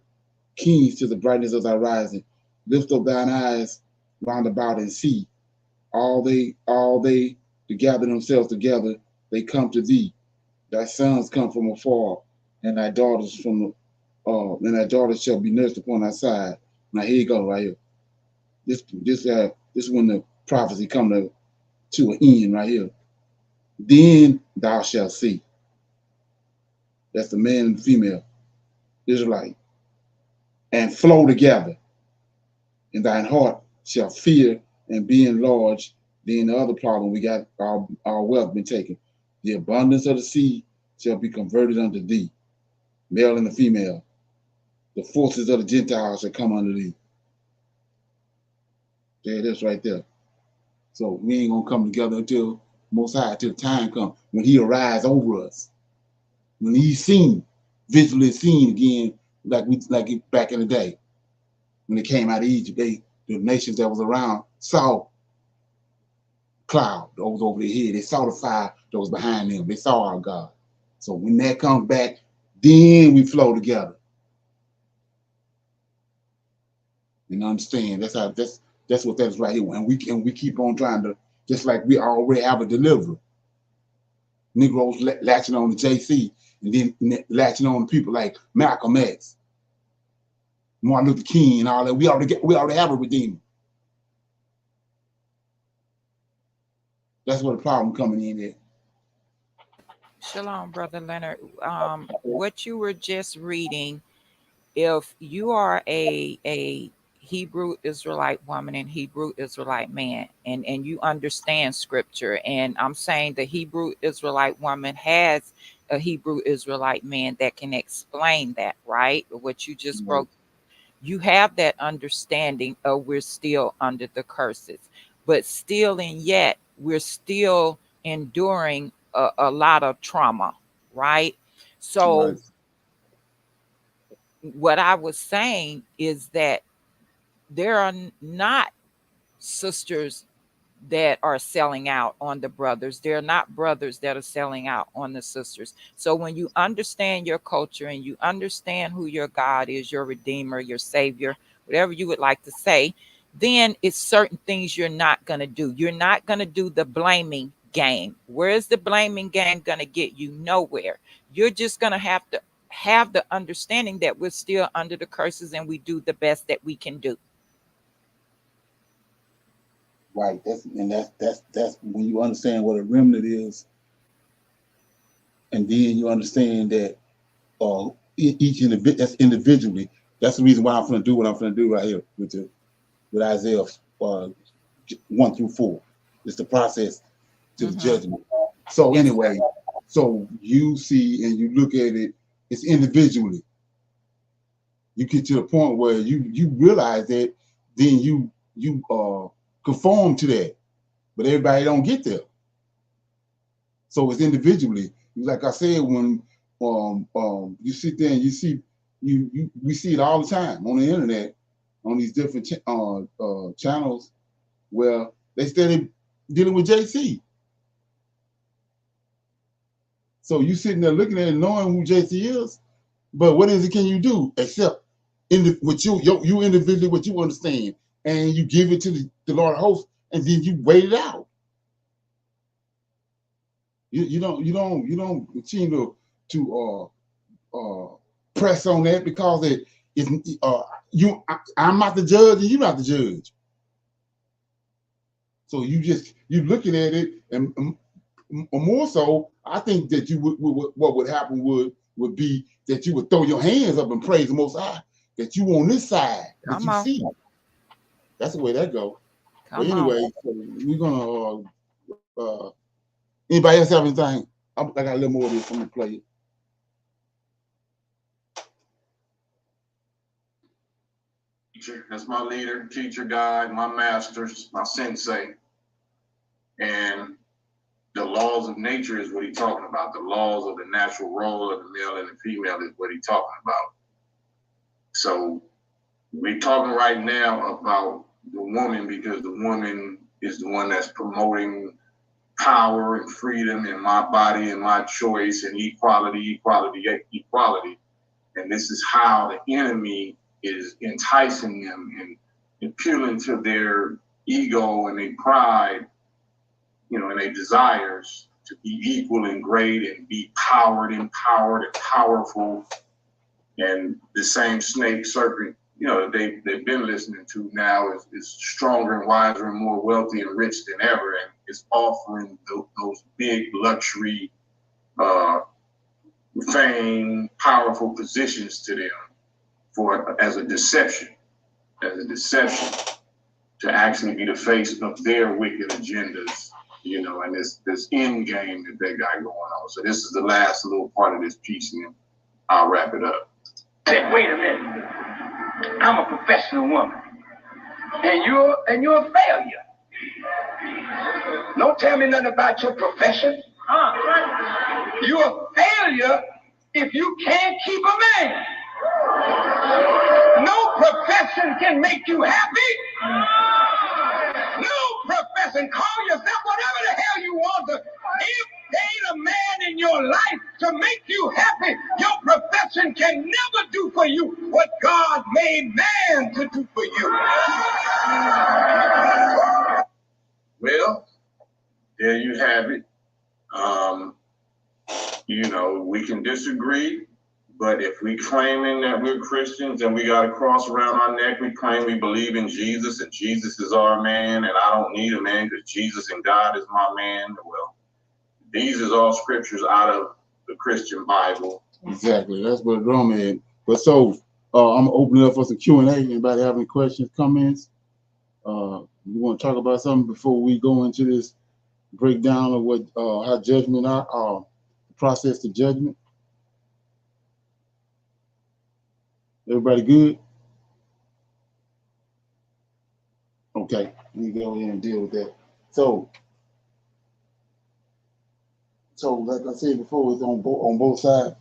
kings to the brightness of thy rising. Lift up thine eyes round about and see. All they to gather themselves together, they come to thee. Thy sons come from afar, and thy daughters and thy daughters shall be nursed upon thy side. Now here you go, right here. This when the prophecy come to an end right here. Then thou shalt see. That's the man and the female, Israelite, and flow together. And thine heart shall fear and be enlarged. Then the other problem, we got our wealth been taken. The abundance of the sea shall be converted unto thee, male and the female. The forces of the Gentiles shall come unto thee. There it is right there. So we ain't gonna come together until Most High, till the time comes when he arise over us. When he's seen, visually seen again, like back in the day. When they came out of Egypt, the nations that was around saw cloud that was over their head. They saw the fire that was behind them. They saw our God. So when that comes back, then we flow together. And understand that's what that is right here. And we keep on trying to, just like we already have a deliverer. Negroes latching on to JC, and then latching on to people like Malcolm X, Martin Luther King, and all that. We already have a redeemer. That's where the problem coming in there. Shalom, Brother Leonard. What you were just reading, if you are a Hebrew Israelite woman and Hebrew Israelite man, and you understand scripture, and I'm saying the Hebrew Israelite woman has a Hebrew Israelite man that can explain that, right? What you just broke, you have that understanding of we're still under the curses, but still and yet we're still enduring a lot of trauma, right? So what I was saying is that there are not sisters that are selling out on the brothers. There are not brothers that are selling out on the sisters. So when you understand your culture and you understand who your God is, your Redeemer, your Savior, whatever you would like to say, then it's certain things you're not going to do. You're not going to do the blaming game. Where's the blaming game going to get you? Nowhere. You're just going to have the understanding that we're still under the curses and we do the best that we can do. Right. That's when you understand what a remnant is, and then you understand that each individual, that's individually. That's the reason why I'm going to do what I'm going to do right here with Isaiah 1-4. It's the process to the judgment. So anyway, so you see and you look at it, it's individually. You get to the point where you realize that, then you conform to that, but everybody don't get there. So it's individually. Like I said, when you sit there and you see we see it all the time on the internet, on these different channels where they started dealing with JC. So you sitting there looking at it, knowing who JC is, but what is it can you do except with you individually, what you understand, and you give it to the Lord of hosts, and then you wait it out. You don't continue to press on that, because I'm not the judge and you're not the judge. So you looking at it, and more so, I think that what would happen would be that you would throw your hands up and praise the Most High, that you on this side, that you see. That's the way that goes. But anyway, so we're gonna. Anybody else have anything? I got a little more of this. I'm gonna play it. Teacher, that's my leader, teacher, guide, my master, my sensei. And the laws of nature is what he's talking about. The laws of the natural role of the male and the female is what he's talking about. So we're talking right now about the woman, because the woman is the one that's promoting power and freedom and my body and my choice and equality. And this is how the enemy is enticing them and appealing to their ego and their pride, and their desires to be equal and great and be empowered and powerful. And the same snake serpent, they've been listening to now is stronger and wiser and more wealthy and rich than ever, and is offering those big luxury, fame, powerful positions to them as a deception to actually be the face of their wicked agendas, and this end game that they got going on. So this is the last little part of this piece, and I'll wrap it up. Said, wait a minute. I'm a professional woman, and you're a failure. Don't tell me nothing about your profession. You're a failure if you can't keep a man. No profession can make you happy. No profession. Call yourself whatever the hell you want to. If there ain't a man in your life to make you happy, your profession can never do for you what God made man to do for you. Well, there you have it. We can disagree, but if we claiming that we're Christians and we got a cross around our neck, we claim we believe in Jesus and Jesus is our man, and I don't need a man because Jesus and God is my man. Well, these is all scriptures out of the Christian Bible. Exactly. That's what it's wrong, man. But so I'm gonna open it up for some Q&A. Anybody have any questions, comments? You want to talk about something before we go into this breakdown of what how judgment are, process to judgment? Everybody good? Okay, let me go ahead and deal with that. So like I said before, it's on both sides.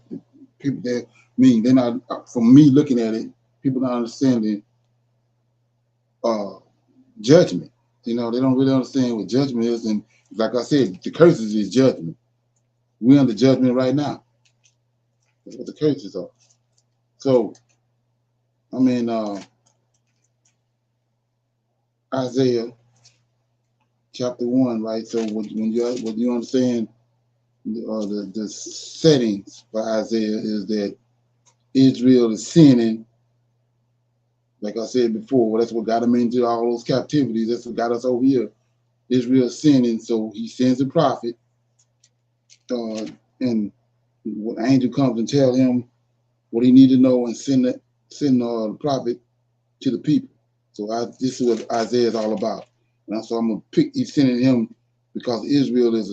People that they're not, from me looking at it, people not understanding judgment. They don't really understand what judgment is, and like I said, the curses is judgment. We're under judgment right now. That's what the curses are. So, Isaiah chapter 1, right? So when you understand the settings for Isaiah is that Israel is sinning. Like I said before, that's what got them into all those captivities. That's what got us over here Israel sinning, so he sends a prophet, and when the angel comes and tell him what he need to know, and send the prophet to the people. So this is what Isaiah is all about. And so I'm gonna pick. He's sending him because Israel is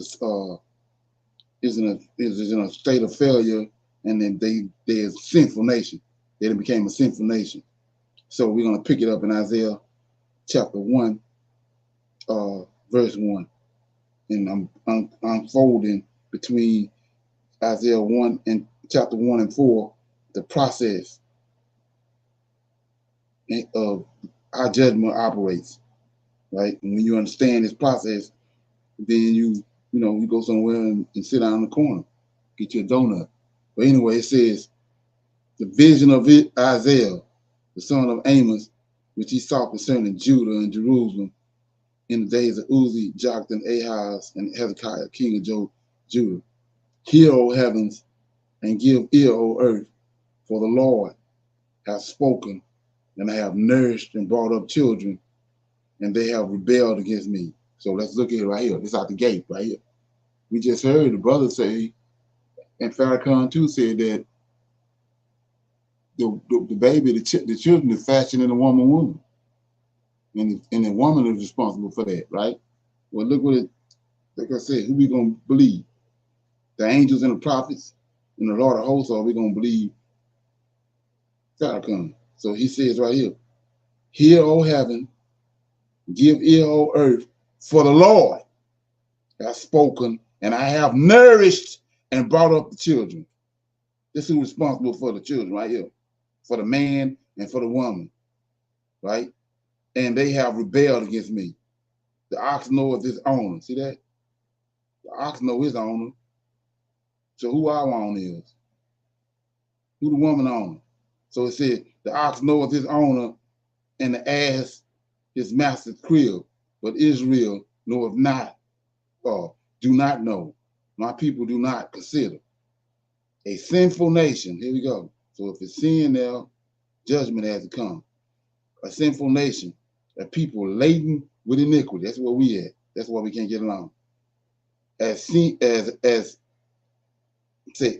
in a state of failure, and then they're a sinful nation. They became a sinful nation. So we're gonna pick it up in Isaiah chapter 1, verse 1, and I'm unfolding between Isaiah 1 and chapter 1 and 4 the process of how judgment operates, right? And when you understand this process, then you go somewhere and sit down in the corner, get you a donut. But anyway, it says the vision of it, Isaiah, the son of Amos, which he saw concerning Judah and Jerusalem in the days of Uzi, Jotham, Ahaz, and Hezekiah, king of Judah. Hear, O heavens, and give ear, O earth, for the Lord has spoken, and I have nourished and brought up children, and they have rebelled against me. So let's look at it right here. This out the gate right here. We just heard the brother say, and Farrakhan too said that the baby, the children is fashioned in a woman, and the woman is responsible for that, right? Well, look what it, like I said, who we gonna believe? The angels and the prophets and the Lord of hosts, or we gonna believe Farrakhan? So he says right here, hear, O heaven, give ear, O earth, for the Lord has spoken, and I have nourished and brought up the children. This is responsible for the children right here, for the man and for the woman, right? And they have rebelled against me. The ox knoweth his owner. See that? The ox know his owner. So who our owner is? Who the woman owner? So it said, the ox knoweth his owner, and the ass his master's crib. But Israel knoweth not, or do not know. My people do not consider. A sinful nation. Here we go. So if it's sin there, judgment has to come. A sinful nation, a people laden with iniquity. That's where we at. That's why we can't get along. As say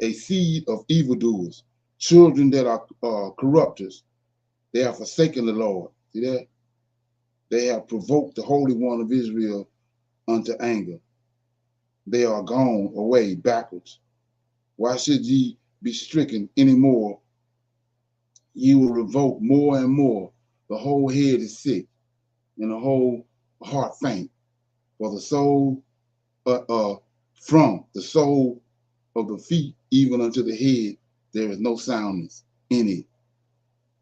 a seed of evildoers, children that are corrupters. They have forsaken the Lord. See that? They have provoked the Holy One of Israel unto anger. They are gone away backwards. Why should ye be stricken anymore? You will revolt more and more. The whole head is sick, and the whole heart faint. For the soul, from the sole of the feet even unto the head, there is no soundness in it,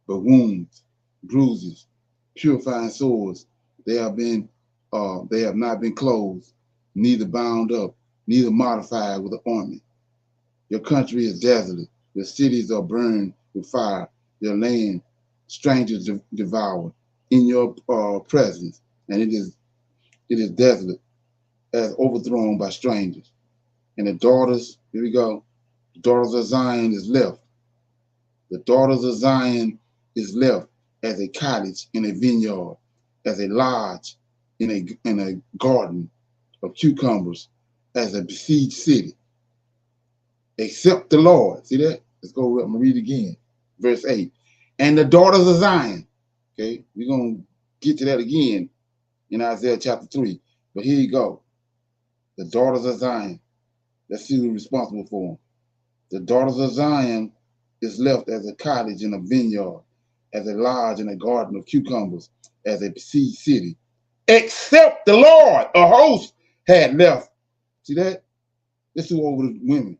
but wounds, bruises, purifying sores. They have not been closed, neither bound up, neither modified with an ointment. Your country is desolate. Your cities are burned with fire. Your land, strangers devour in your presence, and it is desolate, as overthrown by strangers. And the daughters, here we go, the daughters of Zion is left. The daughters of Zion is left as a cottage in a vineyard, as a lodge in a garden of cucumbers, as a besieged city. Except the Lord. See that? Let's go. I'm gonna read it again. Verse 8. And the daughters of Zion. Okay, we're gonna get to that again in Isaiah chapter 3. But here you go. The daughters of Zion. Let's see who's responsible for them. The daughters of Zion is left as a cottage in a vineyard, as a lodge in a garden of cucumbers, as a besieged city. Except the Lord, a host, had left. See that? Let's do over the women.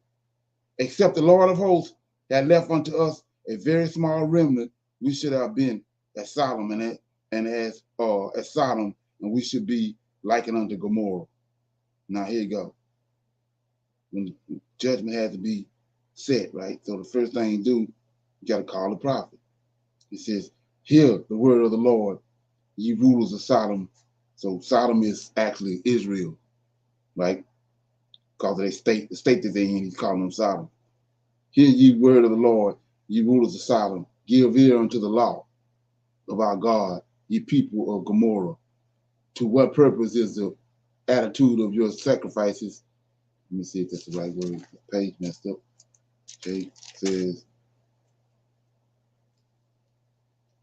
Except the Lord of hosts had left unto us a very small remnant, we should have been as Sodom and as Sodom, and we should be likened unto Gomorrah. Now here you go. When judgment has to be set, right? So the first thing you do, you got to call the prophet. It says, hear the word of the Lord, ye rulers of Sodom. So Sodom is actually Israel, right? Because of the state that they're in, he's calling them Sodom. Hear ye word of the Lord, ye rulers of Sodom. Give ear unto the law of our God, ye people of Gomorrah. To what purpose is the attitude of your sacrifices. Let me see if that's the right word. The page messed up. Okay, says,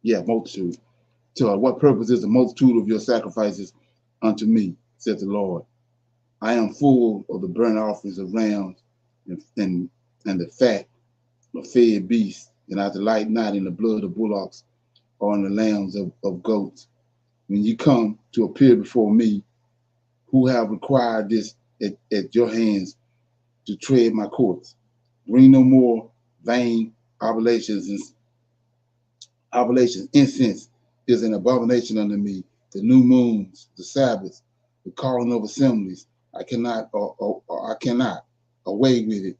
yeah, multitude. To what purpose is the multitude of your sacrifices unto me, said the Lord. I am full of the burnt offerings of rams and the fat of fed beasts, and I delight not in the blood of bullocks or in the lambs of goats. When you come to appear before me, who have required this at your hands to tread my courts, bring no more vain oblations. Incense is an abomination unto me. The new moons, the Sabbaths, the calling of assemblies, I cannot away with it.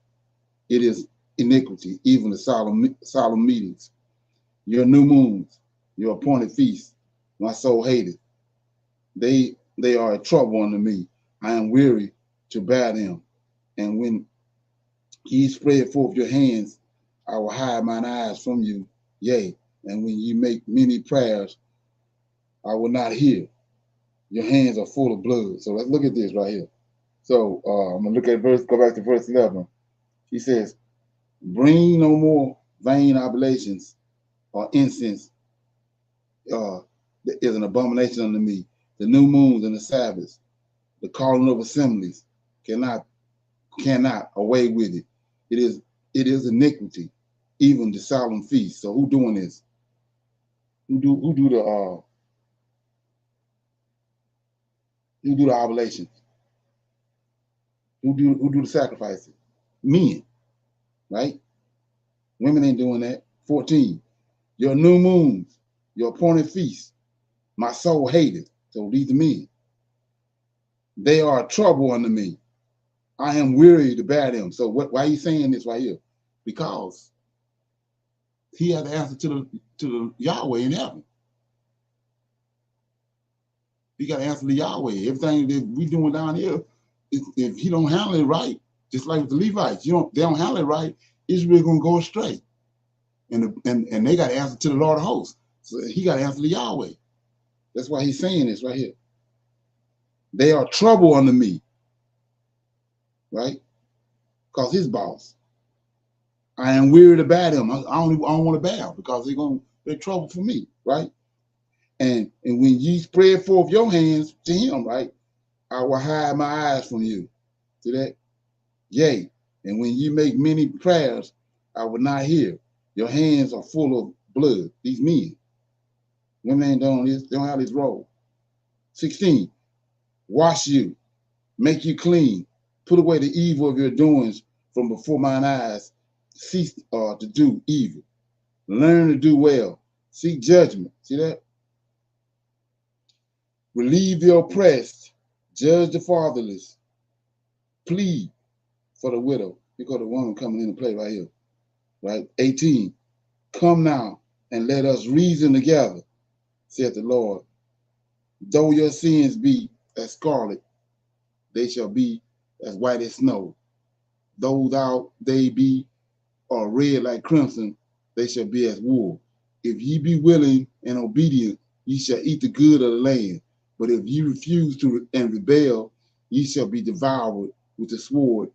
It is iniquity, even the solemn meetings. Your new moons, your appointed feasts, my soul hateth. They are a trouble unto me. I am weary to bear them. And when ye spread forth your hands, I will hide mine eyes from you. Yea, and when ye make many prayers, I will not hear. Your hands are full of blood. So let's look at this right here. So I'm gonna look at go back to verse 11. He says, bring no more vain oblations or incense that is an abomination unto me. The new moons and the Sabbaths, the calling of assemblies, cannot away with it. It is iniquity, even the solemn feast. So who doing this? Who do the oblations? Who do the sacrifices? Men, right? Women ain't doing that. 14. Your new moons, your appointed feasts, my soul hated. So these are men. They are trouble unto me. I am weary to bear them. So why are you saying this right here? Because he had the answer to the Yahweh in heaven. He got to answer to Yahweh. Everything that we doing down here, if he don't handle it right, just like with the Levites, they don't handle it right, Israel gonna go astray. And they got to answer to the Lord of hosts. So he got to answer to Yahweh. That's why he's saying this right here. They are trouble unto me, right? Because his boss. I am weary to bear them. I don't want to bear them because they're trouble for me, right? And when ye spread forth your hands to him, right, I will hide my eyes from you. See that? Yea, and when you make many prayers, I will not hear. Your hands are full of blood. These men. Women ain't doing this. They don't have this role. 16, wash you, make you clean, put away the evil of your doings from before mine eyes. Cease to do evil. Learn to do well. Seek judgment. See that? Relieve the oppressed. Judge the fatherless. Plead for the widow. You got the woman coming into play right here. Right? 18. Come now and let us reason together, saith the Lord. Though your sins be as scarlet, they shall be as white as snow. Though they be red like crimson, they shall be as wool. If ye be willing and obedient, ye shall eat the good of the land. But if ye refuse to and rebel, ye shall be devoured with the sword,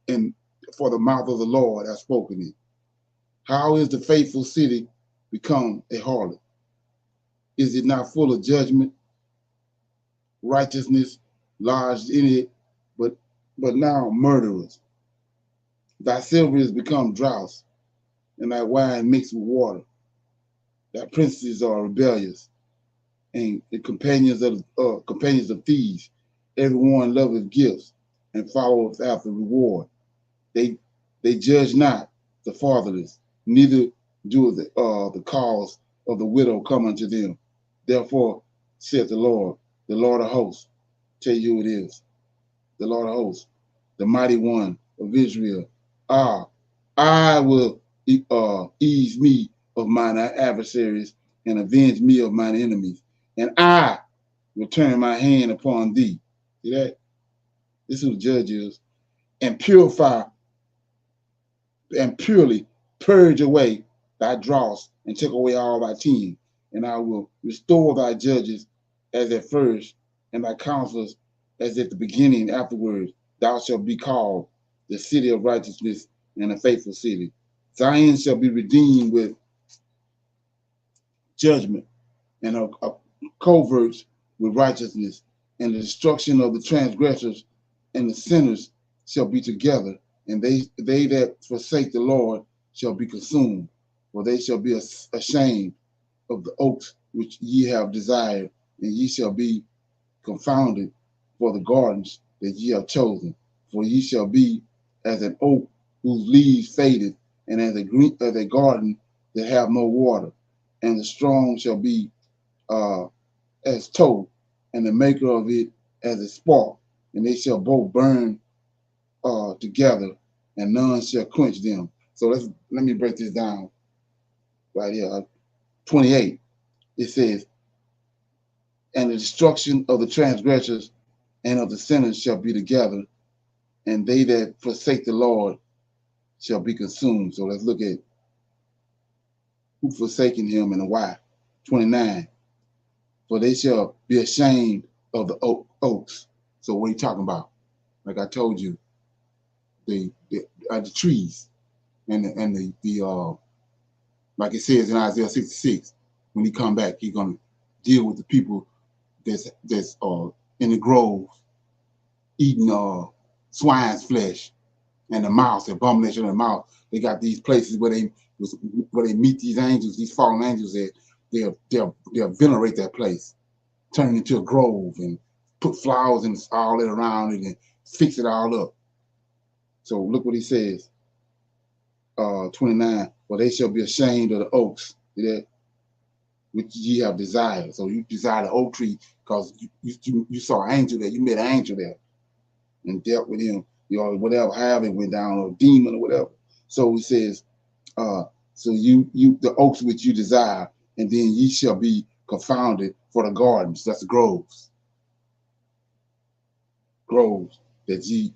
and for the mouth of the Lord hath spoken it. How is the faithful city become a harlot? Is it not full of judgment, righteousness lodged in it, but now murderers? Thy silver is become dross, and thy wine mixed with water. Thy princes are rebellious, and the companions of thieves. Everyone loveth gifts and followeth after reward. They judge not the fatherless, neither do the cause of the widow come unto them. Therefore, saith the Lord of hosts. Tell you who it is, the Lord of hosts, the mighty one of Israel. I will ease me of mine adversaries and avenge me of mine enemies, and I will turn my hand upon thee. See that? This is who the judge is. And purely purge away thy dross and take away all thy team, and I will restore thy judges as at first, and thy counselors as at the beginning, afterwards, thou shalt be called the city of righteousness and a faithful city. Zion shall be redeemed with judgment, and her coverts with righteousness, and the destruction of the transgressors and the sinners shall be together, and they that forsake the Lord shall be consumed, for they shall be ashamed of the oaks which ye have desired, and ye shall be confounded for the gardens that ye have chosen. For ye shall be as an oak whose leaves faded, and as a garden that have no water. And the strong shall be as tow, and the maker of it as a spark, and they shall both burn together, and none shall quench them. So let me break this down right here. 28. It says, and the destruction of the transgressors and of the sinners shall be together, and they that forsake the Lord shall be consumed. So let's look at who forsaken him and why. 29. For they shall be ashamed of the oaks. So what are you talking about? Like I told you, the trees and the like it says in Isaiah 66, when he come back, he's gonna deal with the people that's in the grove eating swine's flesh, and the mouse, the abomination of the mouse. They got these places where they meet these angels, these fallen angels. That they'll venerate that place, turn it into a grove, and put flowers and all that around it, and fix it all up. So look what he says, 29. For they shall be ashamed of the oaks, which ye have desired. So you desire the oak tree because you saw an angel there, you met an angel there, and dealt with him, whatever, however it went down, or demon or whatever. So he says, so you the oaks which you desire, and then ye shall be confounded for the gardens. That's the groves that ye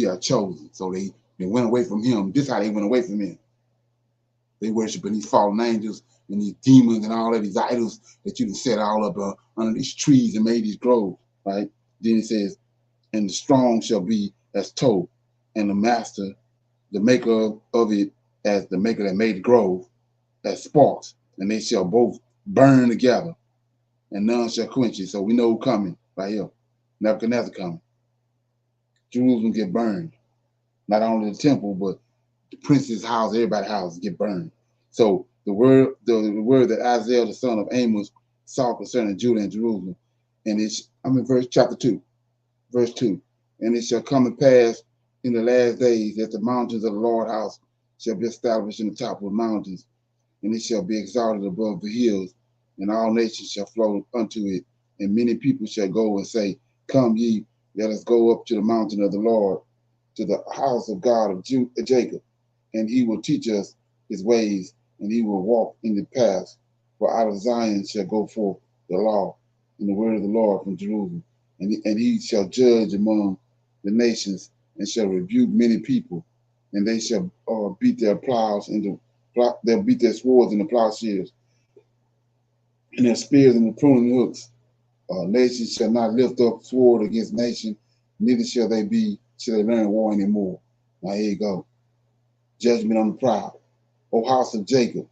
are chosen. So they went away from him. This is how they went away from him. They worshiping these fallen angels and these demons and all of these idols that you can set all up under these trees and made these groves, right? Then it says, and the strong shall be as tow, and the master, the maker of it, as the maker that made the grove, as sparks, and they shall both burn together, and none shall quench it. So we know who's coming right here. Nebuchadnezzar coming. Jerusalem get burned. Not only the temple, but the prince's house, everybody's house get burned. So the word that Isaiah the son of Amos saw concerning Judah and Jerusalem, and I'm in chapter 2, verse 2. And it shall come to pass in the last days that the mountains of the Lord's house shall be established in the top of the mountains, and it shall be exalted above the hills, and all nations shall flow unto it. And many people shall go and say, come ye, let us go up to the mountain of the Lord, to the house of God of Jacob, and he will teach us his ways, and he will walk in the paths. For out of Zion shall go forth the law and the word of the Lord from Jerusalem. And he shall judge among the nations, and shall rebuke many people, and they shall beat their plows they'll beat their swords into plowshares, and their spears into pruning hooks. Nation shall not lift up sword against nation, neither shall they learn war anymore. Now here you go. Judgment on the proud. O house of Jacob,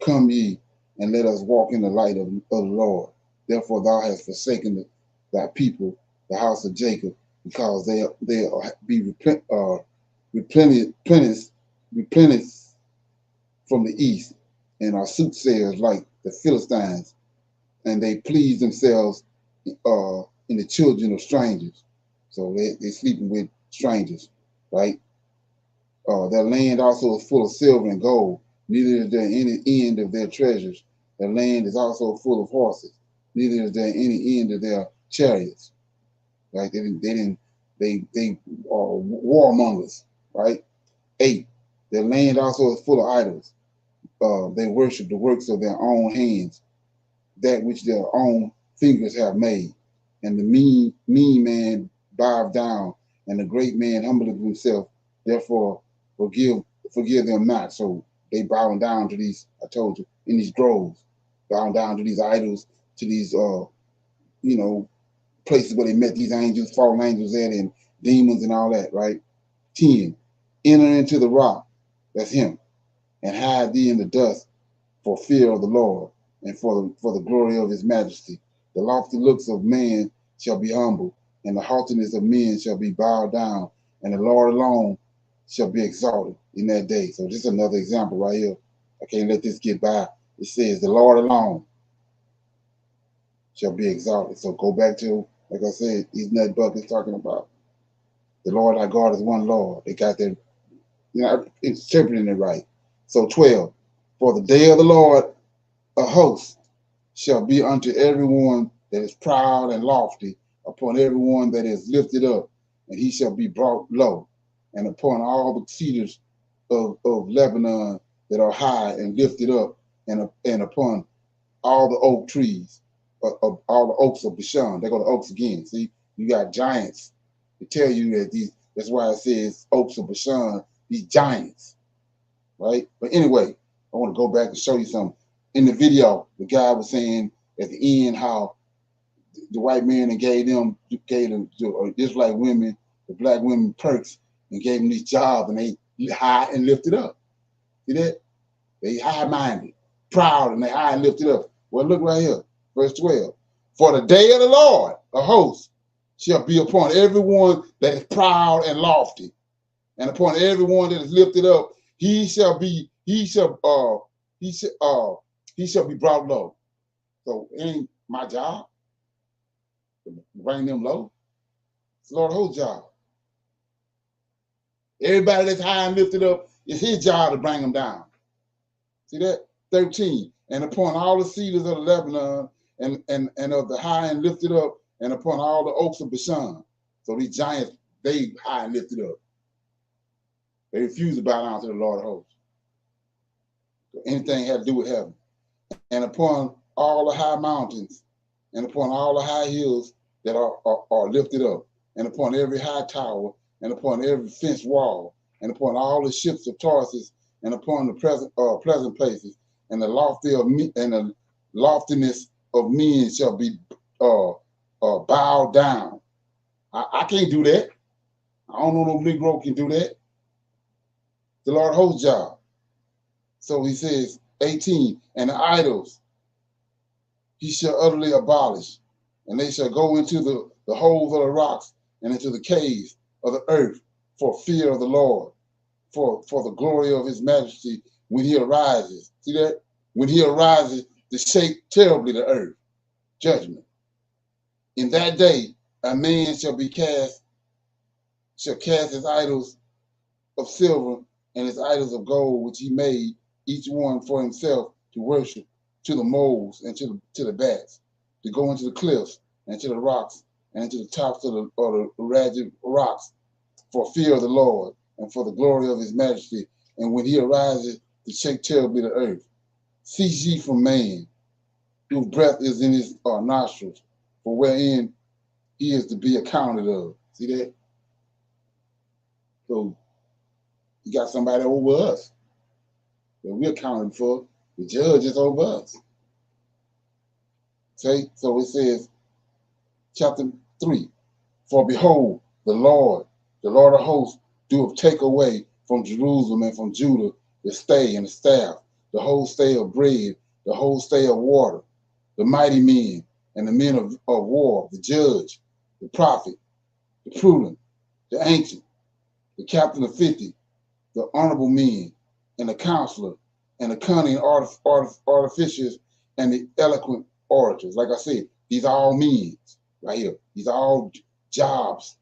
come ye, and let us walk in the light of the Lord. Therefore thou hast forsaken thy people, the house of Jacob, because they'll be replenished from the east, and are soothsayers like the Philistines, and they please themselves in the children of strangers. So they're sleeping with strangers, right? Their land also is full of silver and gold, neither is there any end of their treasures. Their land is also full of horses, neither is there any end of their chariots. Right? They are warmongers, right? 8. Their land also is full of idols. They worship the works of their own hands, that which their own fingers have made. And the mean man bowed down, and the great man humbled himself. Therefore, forgive them not. So they bowing down to these, I told you, in these groves, bowing down to these idols, to these, places where they met these angels, fallen angels at, and demons and all that, right? 10, enter into the rock, that's him, and hide thee in the dust for fear of the Lord and for the glory of his majesty. The lofty looks of man shall be humble, and the haughtiness of men shall be bowed down, and the Lord alone shall be exalted in that day. So this is another example right here. I can't let this get by. It says the Lord alone shall be exalted. So go back to, like I said, these nut buckets talking about the Lord our God is one Lord. They got that, interpreting it right. So 12, for the day of the Lord, a host shall be unto everyone that is proud and lofty, upon everyone that is lifted up, and he shall be brought low, and upon all the cedars of Lebanon that are high and lifted up, and upon all the oak trees, of all the oaks of Bashan. They go to oaks again. See, you got giants to tell you that these. That's why it says oaks of Bashan. These giants, right? But anyway, I want to go back and show you something. In the video, the guy was saying at the end how the white man gave them the Israelite women, the black women perks, and gave them these jobs, and they high and lifted up. See that? They high-minded, proud, and they high and lifted up. Well, look right here, verse 12. For the day of the Lord, a host, shall be upon everyone that is proud and lofty, and upon everyone that is lifted up, he shall be brought low. So it ain't my job to bring them low. It's the Lord's whole job. Everybody that's high and lifted up, it's his job to bring them down. See that? 13. And upon all the cedars of Lebanon and of the high and lifted up, and upon all the oaks of Bashan. So these giants, they high and lifted up. They refuse to bow down to the Lord of hosts. So anything had to do with heaven. And upon all the high mountains, and upon all the high hills that are lifted up, and upon every high tower, and upon every fenced wall, and upon all the ships of Tarsus, and upon the pleasant places, and the loftiness of men shall be bowed down. I can't do that. I don't know no Negro can do that. The Lord holds job. So he says, 18, and the idols he shall utterly abolish, and they shall go into the holes of the rocks and into the caves of the earth for fear of the Lord, for the glory of his majesty when he arises. See that? When he arises to shake terribly the earth. Judgment. In that day, a man shall cast his idols of silver and his idols of gold, which he made, each one for himself to worship, to the moles and to the bats, to go into the cliffs and to the rocks and into the tops of the ragged rocks, for fear of the Lord and for the glory of his majesty, and when he arises to shake terribly the earth. Cease ye from man, whose breath is in his nostrils, for wherein he is to be accounted of. See that? So you got somebody over us that we're accounted for. The judge is over us. Okay, so it says, chapter 3, for behold, the Lord of hosts, doeth take away from Jerusalem and from Judah the stay and the staff, the whole stay of bread, the whole stay of water, the mighty men and the men of war, the judge, the prophet, the prudent, the ancient, the captain of 50, the honorable men, and the counselor, and the cunning artificers, and the eloquent orators. Like I said, these are all men right here. These are all jobs,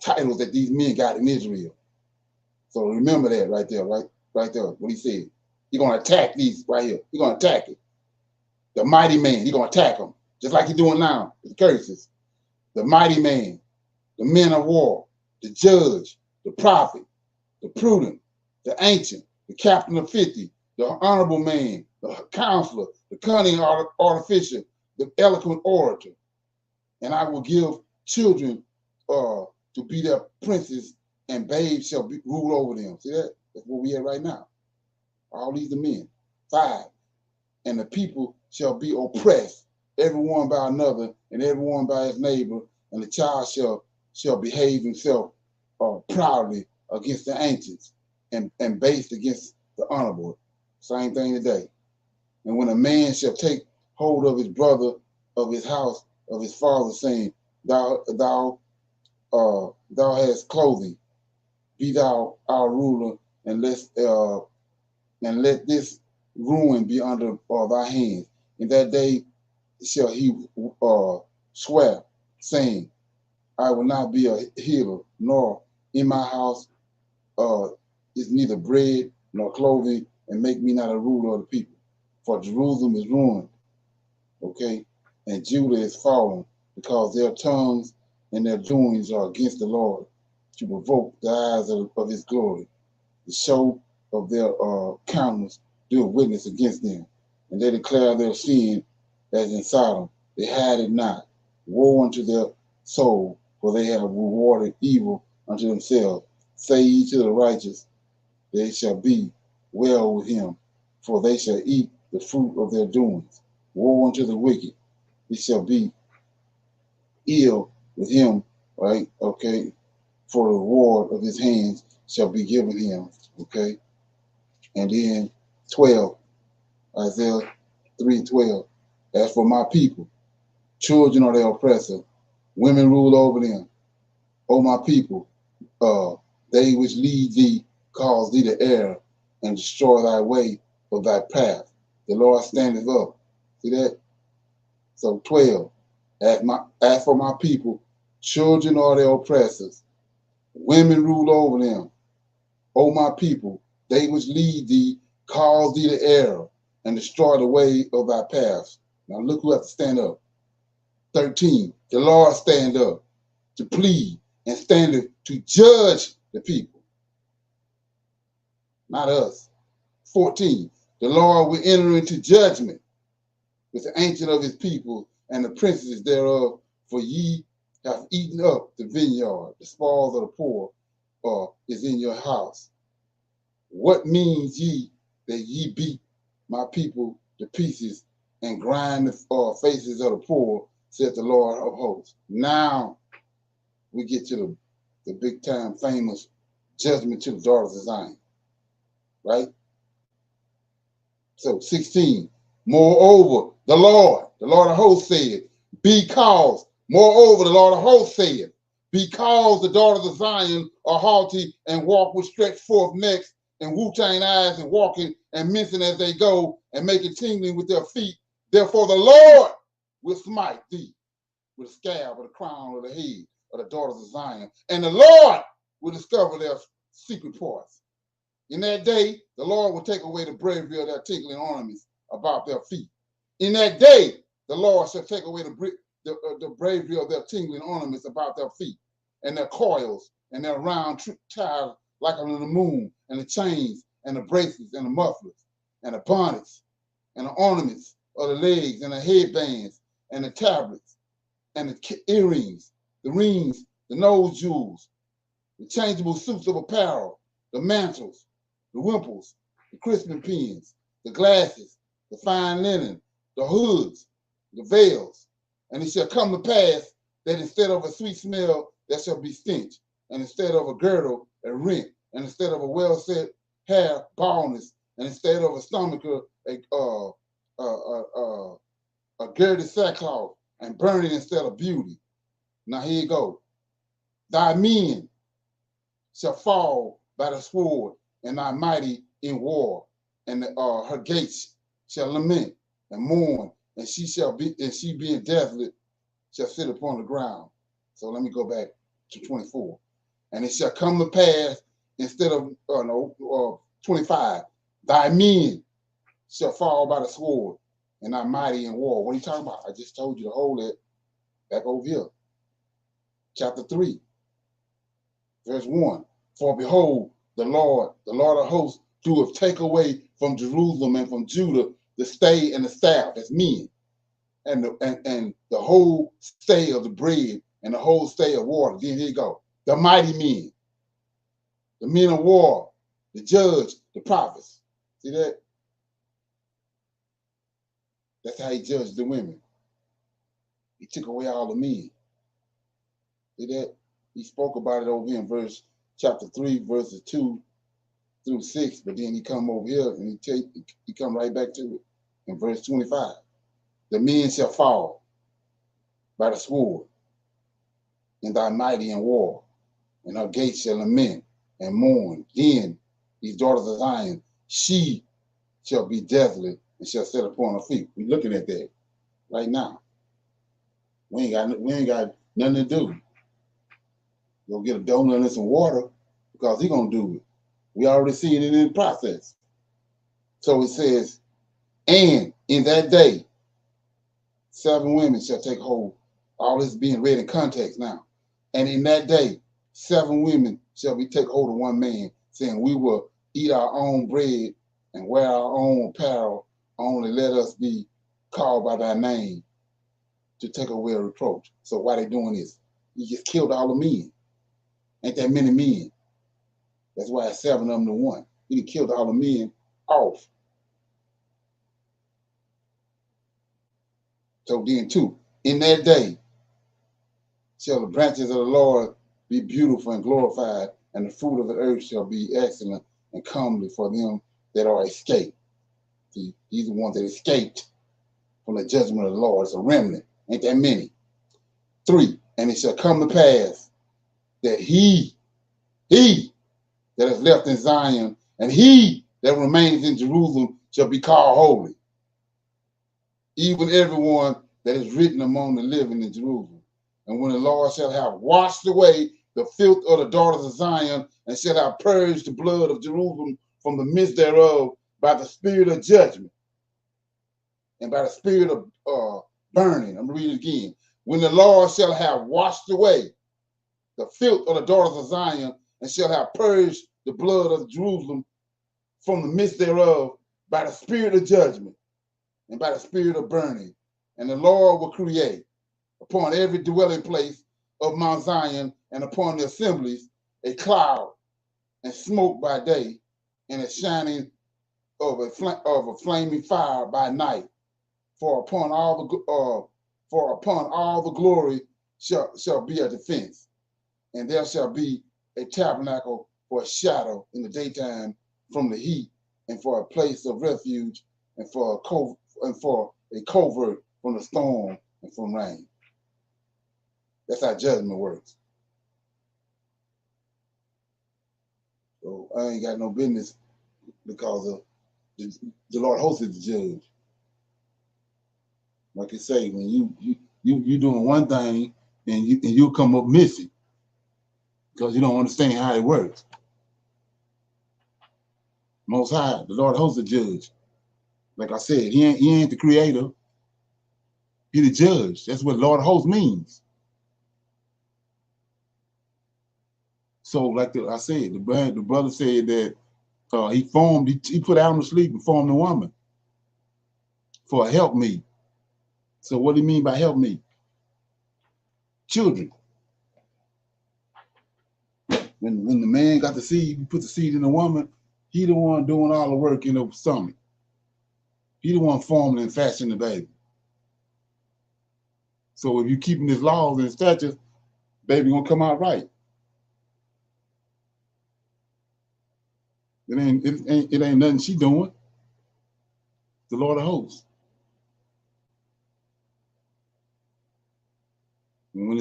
titles that these men got in Israel. So remember that right there, right there, what he said. He's going to attack these right here. He's going to attack it. The mighty man, he's going to attack them, just like he's doing now, the curses. The mighty man, the men of war, the judge, the prophet, the prudent, the ancient, the captain of 50, the honorable man, the counselor, the cunning artificer, the eloquent orator. And I will give children to be their princes, and babes shall rule over them. See that? That's what we have right now. All these are men. 5. And the people shall be oppressed everyone by another, and everyone by his neighbor, and the child shall behave himself proudly against the ancients, and based against the honorable. Same thing today. And when a man shall take hold of his brother, of his house, of his father, saying, Thou hast clothing, be thou our ruler, and let this ruin be under thy hands. In that day shall he swear, saying, I will not be a healer, nor in my house is neither bread nor clothing, and make me not a ruler of the people. For Jerusalem is ruined, okay, and Judah is fallen, because their tongues and their doings are against the Lord, to provoke the eyes of his glory. The show of their countenance do witness against them, and they declare their sin as in Sodom. They hide it not. Woe unto their soul, for they have rewarded evil unto themselves. Say ye to the righteous, they shall be well with him, for they shall eat the fruit of their doings. Woe unto the wicked, it shall be ill with him, right? Okay, for the reward of his hands shall be given him, okay? And then 12, Isaiah 3:12. As for my people, children are their oppressor, women rule over them. O my people, they which lead thee cause thee to err, and destroy thy way of thy path. The Lord standeth up. See that? So 12. As for my people, children are their oppressors, women rule over them. O my people, they which lead thee cause thee to err, and destroy the way of thy paths. Now look who has to stand up. 13. The Lord stand up to plead, and standeth to judge the people, not us. 14. The Lord will enter into judgment with the ancient of his people and the princes thereof, for ye have eaten up the vineyard, the spoils of the poor is in your house. What means ye that ye beat my people to pieces and grind the faces of the poor, said the Lord of hosts. Now we get to the big time famous judgment to the daughters of Zion, right? So 16, moreover, the Lord of hosts said, moreover, the Lord of hosts said, because the daughters of Zion are haughty and walk with stretched forth necks and wu-tang eyes and walking and mincing as they go and making tingling with their feet, therefore the Lord will smite thee with a scab of the crown of the head of the daughters of Zion, and the Lord will discover their secret parts. In that day, the Lord will take away the bravery of their tinkling ornaments about their feet. In that day, the Lord shall take away the bravery of their tingling ornaments about their feet, and their coils, and their round ties like under the moon, and the chains, and the bracelets, and the mufflers, and the bonnets, and the ornaments of the legs, and the headbands, and the tablets, and the earrings, the rings, the nose jewels, the changeable suits of apparel, the mantles, the wimples, the crisping pins, the glasses, the fine linen, the hoods, the veils. And it shall come to pass that instead of a sweet smell, there shall be stench, and instead of a girdle, a rent, and instead of a well-set hair, baldness, and instead of a stomacher, a girded sackcloth, and burning instead of beauty. Now here you go. Thy men shall fall by the sword, and thy mighty in war, and her gates shall lament and mourn, and she being desolate shall sit upon the ground. So let me go back to 24. And it shall come to pass instead of 25, thy men shall fall by the sword, and thy mighty in war. What are you talking about? I just told you to hold it back over here. Chapter 3, verse 1. For behold, the Lord of hosts, doeth take away from Jerusalem and from Judah the stay and the staff, that's men, and the whole stay of the bread and the whole stay of water. Then here you go. The mighty men, the men of war, the judge, the prophets. See that? That's how he judged the women. He took away all the men. See that? He spoke about it over here in chapter 3, verses 2 through 6, but then he come over here and he come right back to it in verse 25. The men shall fall by the sword, and thy mighty in war, and her gates shall lament and mourn. Then these daughters of Zion, she shall be desolate and shall sit upon her feet. We're looking at that right now. We ain't got nothing to do. Go get a donut and some water because he gonna do it. We already seen it in the process. So it says, and in that day, 7 women shall take hold. All this being read in context now. And in that day, 7 women shall be take hold of one man, saying, we will eat our own bread and wear our own apparel, only let us be called by thy name to take away a reproach. So why they doing this? He just killed all the men. Ain't that many men? That's why it's 7 of them to 1. He killed all the men off. So then 2, in that day shall the branches of the Lord be beautiful and glorified, and the fruit of the earth shall be excellent and comely for them that are escaped. See, these are the ones that escaped from the judgment of the Lord. It's a remnant. Ain't that many? 3, and it shall come to pass that he that is left in Zion, and he that remains in Jerusalem shall be called holy, even everyone that is written among the living in Jerusalem. And when the Lord shall have washed away the filth of the daughters of Zion, and shall have purged the blood of Jerusalem from the midst thereof by the spirit of judgment and by the spirit of burning. I'm going to read it again. When the Lord shall have washed away the filth of the daughters of Zion, and shall have purged the blood of Jerusalem from the midst thereof by the spirit of judgment and by the spirit of burning. And the Lord will create upon every dwelling place of Mount Zion and upon the assemblies a cloud and smoke by day, and a shining of a flaming fire by night. For upon all the glory shall be a defense, and there shall be a tabernacle for a shadow in the daytime from the heat, and for a place of refuge, and for a covert from the storm and from rain. That's how judgment works. So I ain't got no business because of the Lord hosts is the judge. Like I say, when you doing one thing and you come up missing because you don't understand how it works. Most High, the Lord hosts the judge. Like I said, he ain't the creator. He the judge. That's what Lord host means. So like I said, the brother said that he put Adam to sleep and formed a woman for a helpmeet. So what do you mean by helpmeet? Children. When the man got the seed, he put the seed in the woman, he the one doing all the work in the stomach. He the one forming and fashioning the baby. So if you keeping his laws and statutes, baby gonna come out right. It ain't nothing she doing. The Lord of hosts. And when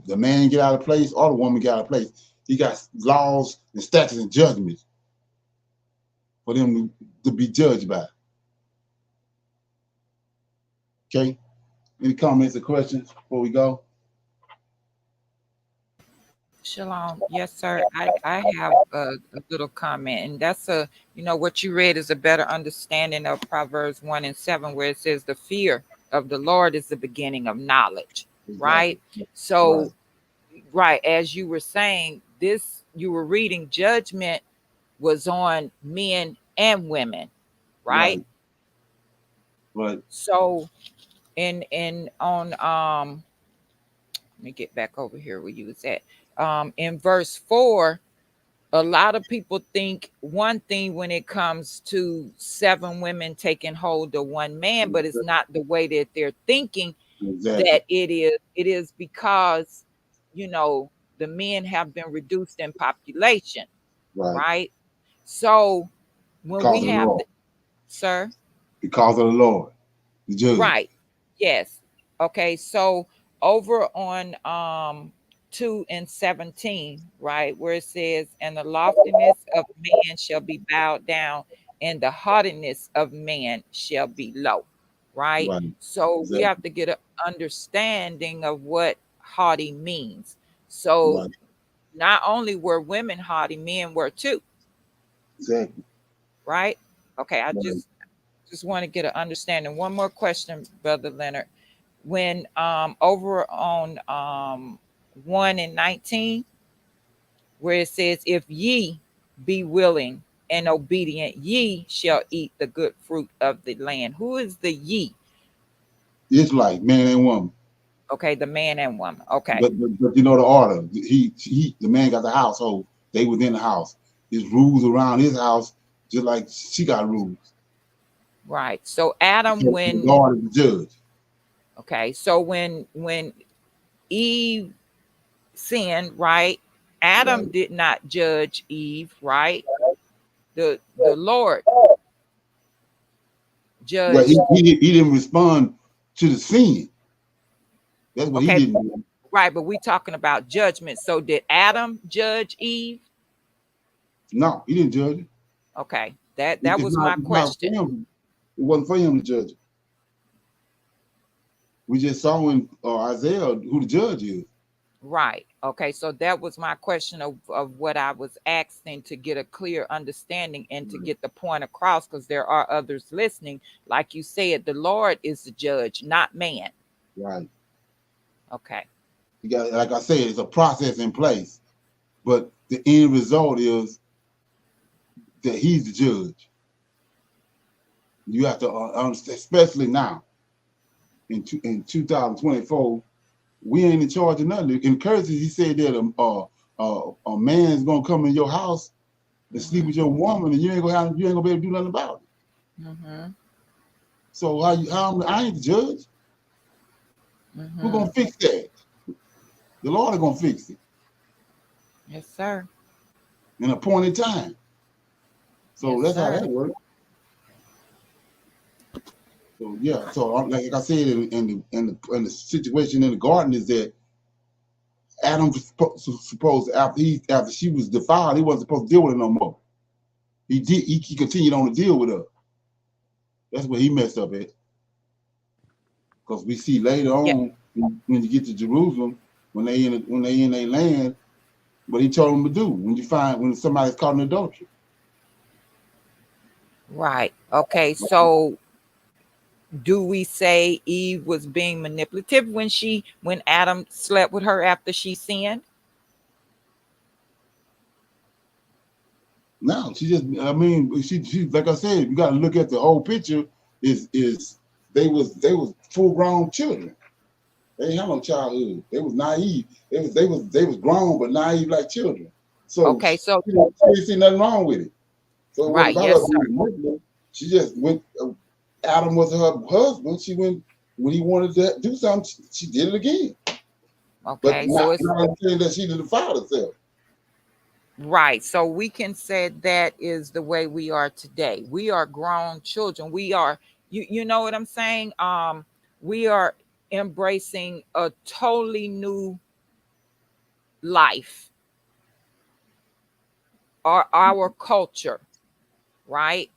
the man get out of place or the woman get out of place, he got laws and statutes and judgments for them to be judged by. Okay? Any comments or questions before we go? Shalom. Yes, sir. I have a little comment, and that's what you read is a better understanding of Proverbs 1 and 7, where it says the fear of the Lord is the beginning of knowledge, exactly. Right? So, right, as you were saying, you were reading judgment was on men and women, right? Right. So, let me get back over here where you was at. In verse 4, a lot of people think one thing when it comes to 7 women taking hold of one man, but it's not the way that they're thinking. Exactly. That it is because, you know, the men have been reduced in population, Right. right? So when Because we of the have Lord. sir, Because of the Lord, the judge. right, yes, okay, so over on 2 and 17, right, where it says, and the loftiness of man shall be bowed down, and the haughtiness of man shall be low, right? Right. So we Exactly. have to get an understanding of what haughty means. So Right. not only were women haughty, men were too, Exactly. right? Okay, I Right. just want to get an understanding. One more question, Brother Leonard. When over on 1 and 19, where it says, if ye be willing and obedient, ye shall eat the good fruit of the land. Who is the ye? Israelite, man and woman. Okay, the man and woman. Okay. But you know the order. The man got the household. They within the house. There's rules around his house, just like she got rules. Right. So Adam, So when God is the judge. okay, so when Eve sinned, right? Adam Right. did not judge Eve, right? The Lord Well, judged. he didn't respond to the sin. That's what he Okay, didn't do. right, but we talking about judgment. So did Adam judge Eve? No, he didn't judge it. Okay, that was my It's not for question. him. It wasn't for him to judge it. We just saw in Isaiah who the judge is. Right. Okay, so that was my question of what I was asking, to get a clear understanding and to get the point across, because there are others listening. Like you said, the Lord is the judge, not man. Right. Okay. You got, like I said, it's a process in place, but the end result is that he's the judge. You have to understand, especially now in 2024, we ain't in charge of nothing. In Curtis, he said that a man's gonna come in your house and sleep with your woman, and you ain't gonna be able to do nothing about it. Mm-hmm. So I ain't the judge. Mm-hmm. Who's gonna fix that? The Lord is gonna fix it Yes, sir. in a appointed time. So Yes, that's how sir. that works. So yeah, so like I said, in the situation in the garden is that Adam was supposed after she was defiled, he wasn't supposed to deal with her no more. He continued on to deal with her. That's where he messed up at. Because we see later Yeah. on when you get to Jerusalem, when they in their land, what he told them to do when somebody's caught in adultery. Right. Okay. So do we say Eve was being manipulative when Adam slept with her after she sinned? No, she like I said, you got to look at the whole picture. Is they was full grown children. They ain't had no childhood. They was naive. They was grown but naive like children. So Okay. So she didn't see nothing wrong with it. So it wasn't right. about Yes, her sir. being manipulative. She just went. Adam was her husband. She went when he wanted to do something. She did it again. But Okay. So not it's saying that she didn't defile herself. right. So we can say that is the way we are today. We are grown children. We are, you know what I'm saying? We are embracing a totally new life, or our culture, right?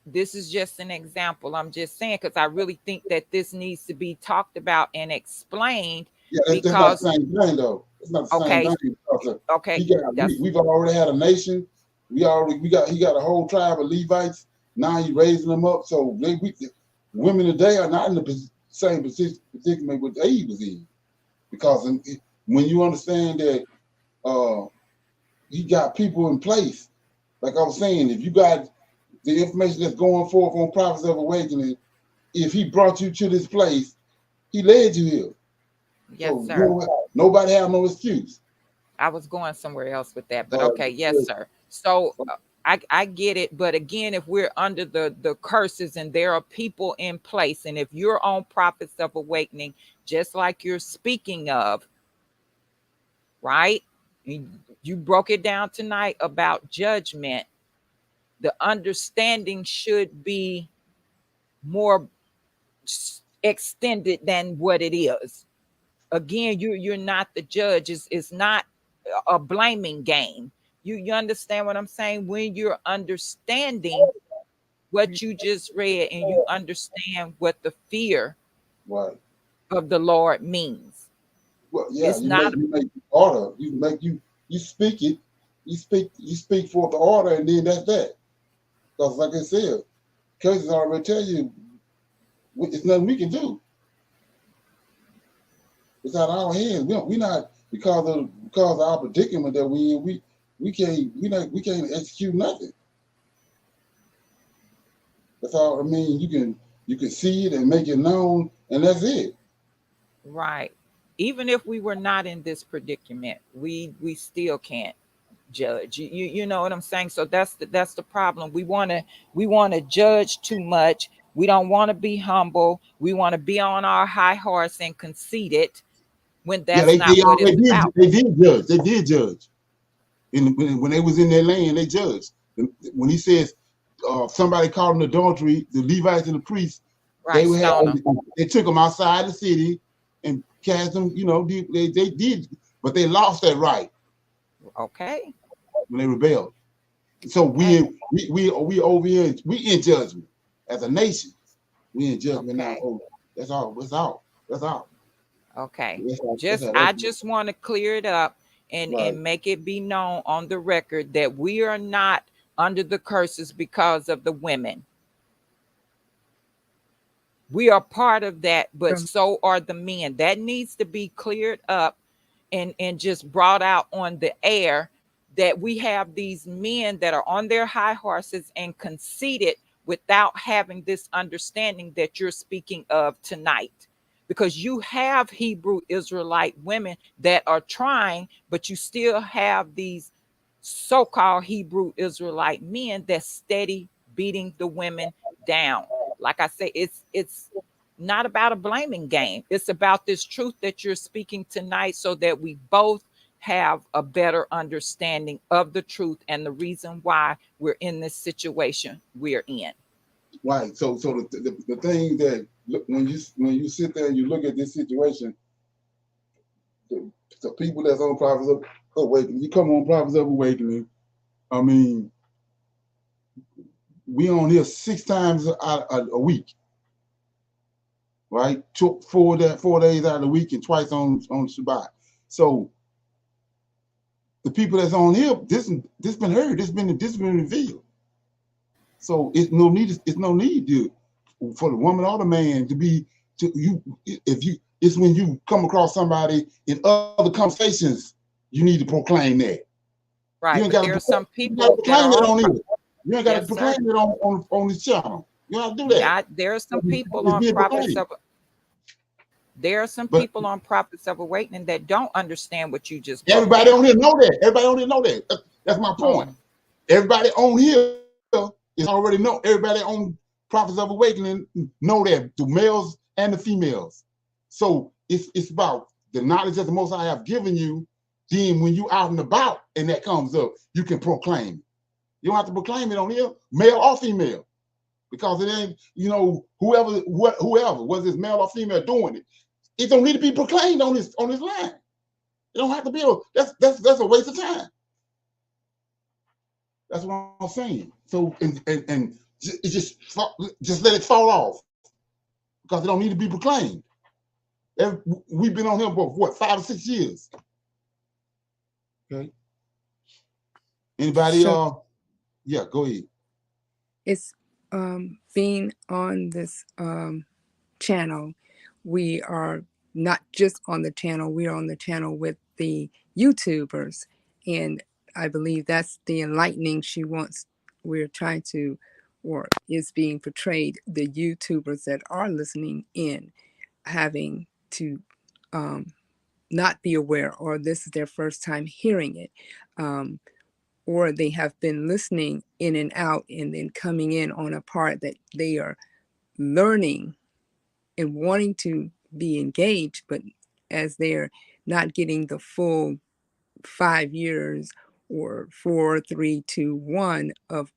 This is just an example. I'm just saying, because I really think that this needs to be talked about and explained. Yeah, that's not the Because same thing though. It's not the same okay, thing. Because, okay, that's we've already had a nation. He got a whole tribe of Levites. Now he's raising them up. So women today are not in the same position, particularly what Eve was in. Because when you understand that he got people in place, like I was saying, if you got the information that's going forth on Prophets of Awakening, if he brought you to this place, he led you here. yes, So sir. nobody have no excuse. I was going somewhere else with that, but okay, yes, sir. So I get it, but again, if we're under the curses and there are people in place, and if you're on Prophets of Awakening, just like you're speaking of, right? You broke it down tonight about judgment. The understanding should be more extended than what it is. Again, you're not the judge. It's not a blaming game. You understand what I'm saying? When you're understanding what you just read and you understand what the fear Right. of the Lord means. Well, yeah, It's you not make order. You speak it. You speak forth the order, and then that's that. Because like I said, curses already tell you it's nothing we can do. It's out of our hands. We not because of our predicament that we can't execute nothing. That's all. I mean, you can see it and make it known, and that's it. right. Even if we were not in this predicament, we still can't judge. You know what I'm saying? So that's the problem. We want to judge too much. We don't want to be humble. We want to be on our high horse and conceited when Yeah, that's not what it's about. they did judge. They did judge. When they was in their land, they judged. When he says somebody called them adultery, the Levites and the priests, Right, stone them. they took them outside the city and cast them. You know, they did, but they lost that right Okay. when they rebelled. So we over here, we in judgment as a nation. We in judgment now. Okay. Oh, that's all. That's all. That's all. Okay. That's all. I just want to clear it up and Right. make it be known on the record that we are not under the curses because of the women. We are part of that, but so are the men. That needs to be cleared up and just brought out on the air, that we have these men that are on their high horses and conceited without having this understanding that you're speaking of tonight. Because you have Hebrew Israelite women that are trying, but you still have these so-called Hebrew Israelite men that steady beating the women down. Like I say, it's not about a blaming game. It's about this truth that you're speaking tonight, so that we both have a better understanding of the truth and the reason why we're in this situation we're in. Right. So the thing that when you sit there and you look at this situation, the people that's on Prophets of Awakening, you come on Prophets of Awakening. I mean, we on here 6 times a week, right? 4 days out of the week and twice on Shabbat. So the people that's on here, this been heard, this been revealed. So it's no need for the woman or the man to be it's when you come across somebody in other conversations, you need to proclaim that. Right. You ain't But got there to are some people proclaim that it are on here. You ain't got yes, to proclaim sir. it on this channel. You don't have to do that. Yeah, there are some people It's on being Prophets proclaimed. of there are some But people on Prophets of Awakening that don't understand what you just broke everybody down. on here know that. Everybody on here know that. That's my point. Everybody on here is already know. Everybody on Prophets of Awakening know that, the males and the females. So it's about the knowledge that the Most High have given you. Then when you out and about and that comes up, you can proclaim it. You don't have to proclaim it on here, male or female, because it ain't, whoever, whether it's male or female doing it, it don't need to be proclaimed on this line. It don't have to be. That's a waste of time. That's what I'm saying. So and just let it fall off, because it don't need to be proclaimed. We've been on here for what, 5 or 6 years. Okay. Anybody? Yeah, go ahead. It's being on this channel. We are not just on the channel. We are on the channel with the YouTubers, and I believe that's the enlightening she wants. We're trying to, or is being portrayed. The YouTubers that are listening in, having to not be aware, or this is their first time hearing it, or they have been listening in and out and then coming in on a part that they are learning and wanting to be engaged, but as they're not getting the full 5 years or 4, 3, 2, 1 of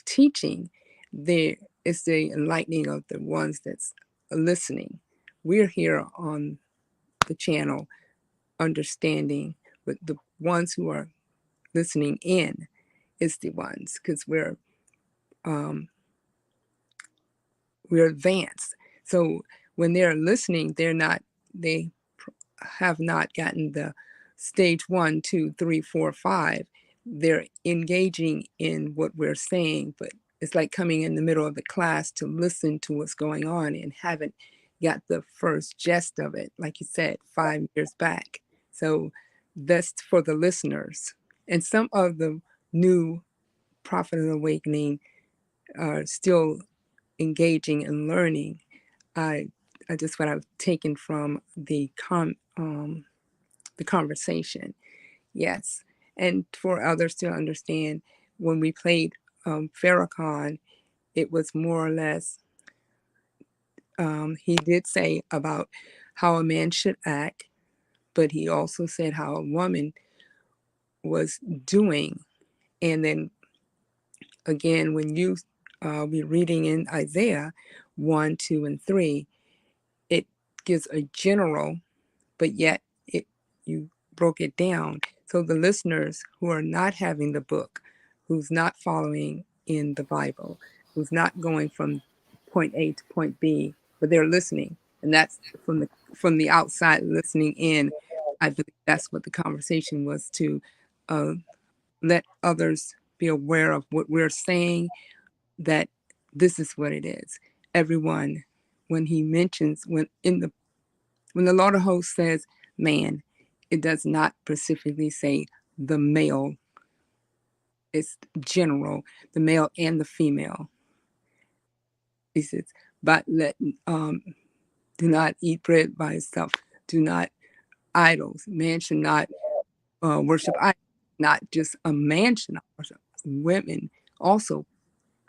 teaching, there is the enlightening of the ones that's listening. We're here on the channel understanding, but the ones who are listening in is the ones, because we're advanced. So when they're listening, they have not gotten the stage 1, 2, 3, 4, 5. They're engaging in what we're saying, but it's like coming in the middle of the class to listen to what's going on and haven't got the first gist of it, like you said, 5 years back. So that's for the listeners. And some of the new Prophet of Awakening are still engaging and learning. I just what I've taken from the conversation. Yes, and for others to understand, when we played Farrakhan, it was more or less. He did say about how a man should act, but he also said how a woman was doing, and then again, when you be reading in Isaiah 1, 2, and 3, it gives a general, but yet you broke it down. So the listeners who are not having the book, who's not following in the Bible, who's not going from point A to point B, but they're listening, and that's from the outside listening in. I believe that's what the conversation was, to let others be aware of what we're saying, that this is what it is. Everyone, when he mentions, when the Lord of Hosts says man, it does not specifically say the male. It's general, the male and the female. He says, but do not eat bread by itself. Do not idols. Man should not worship idols. Not just a man should not worship. Women also,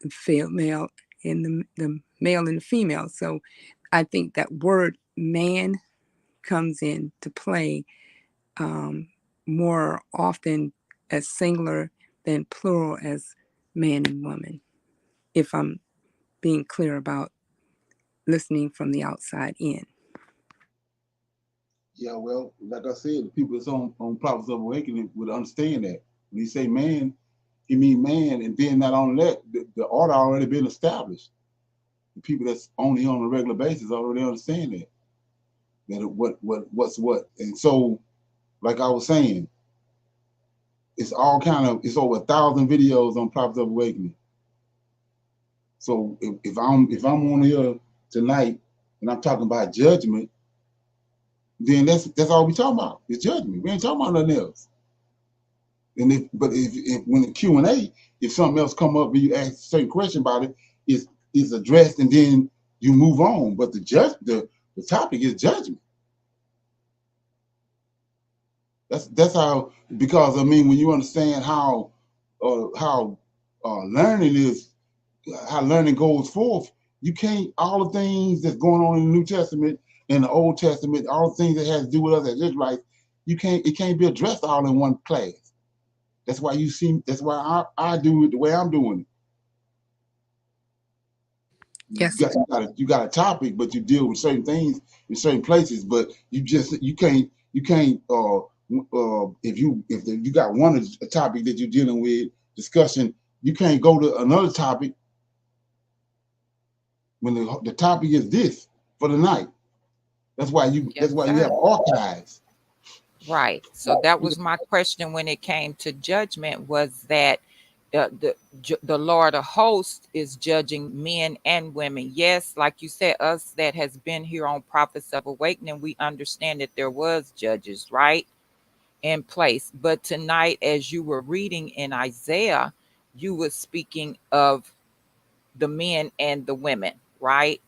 the female and the male and the female. So I think that word man comes in to play more often as singular than plural as man and woman, if I'm being clear about listening from the outside in. Yeah, well, like I said, the people that's on Prophets of Awakening would understand that. When he say man, he mean man, and then not only that, the order already been established. The people that's only on a regular basis already understand that. That what's what. And so, like I was saying, it's all it's over 1,000 videos on Prophets of Awakening. So if I'm on here tonight and I'm talking about judgment, then that's all we talking about. It's judgment. We ain't talking about nothing else. And if when the Q&A, if something else come up and you ask a certain question about it, is addressed, and then you move on. But the topic is judgment. That's how, because I mean, when you understand how learning is, how learning goes forth, you can't, all the things that's going on in the New Testament and the Old Testament, all the things that has to do with us as Israelites, it can't be addressed all in one class. That's why that's why I do it the way I'm doing it. Yes. You got a topic, but you deal with certain things in certain places, but you can't if you got a topic that you're dealing with, discussion, you can't go to another topic when the topic is this for the night. That's why you have archives. Right. So that was my question when it came to judgment, was that the Lord of Hosts is judging men and women. Yes, like you said, us that has been here on Prophets of Awakening, we understand that there was judges, right, in place. But tonight, as you were reading in Isaiah, you were speaking of the men and the women, right?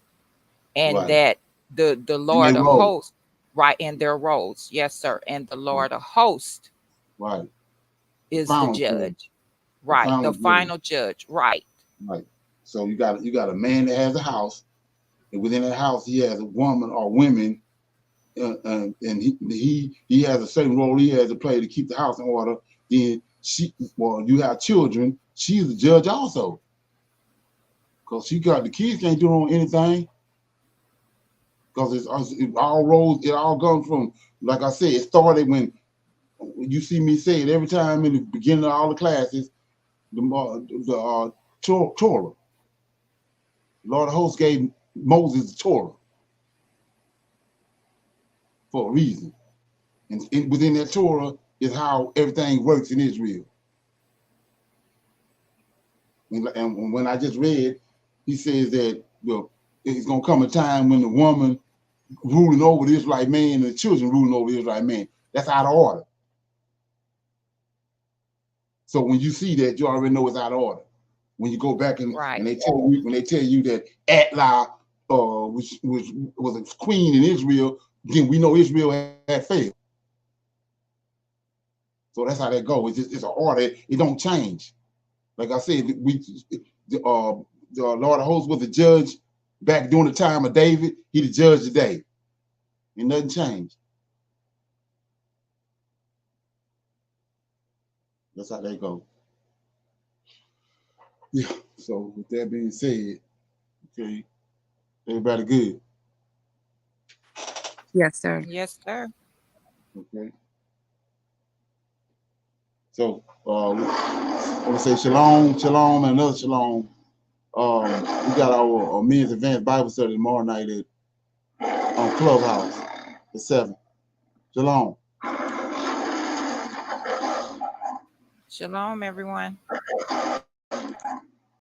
And Right. that the Lord of Hosts, right, in their roles. Yes, sir. And the Lord of hosts Right. is the Final judge. judge. Right. Final The judge. final judge. Right. Right. So you got a man that has a house, and within that house he has a woman or women, and he has a certain role he has to play to keep the house in order. Then you have children. She's the judge also, because she got the kids can't do on anything, because it all rolls. It all comes from, like I said, it started when you see me say it every time in the beginning of all the classes. The Torah. Lord of hosts gave Moses the Torah for a reason. And within that Torah is how everything works in Israel. And when I just read, he says that, well, it's going to come a time when the woman ruling over the Israelite man and the children ruling over the Israelite man. That's out of order. So when you see that, you already know it's out of order. When you go back and they tell you that Atla was a queen in Israel, then we know Israel had failed. So that's how that goes. It's an order. It don't change. Like I said, the Lord of hosts was the judge back during the time of David. He the judge today. And nothing changed. That's how they go. Yeah. So with that being said, okay, everybody good? Yes, sir. Yes, sir. Okay. So I want to say shalom, shalom, and another shalom. We got our men's advanced Bible study tomorrow night on Clubhouse at 7. Shalom. Shalom, everyone.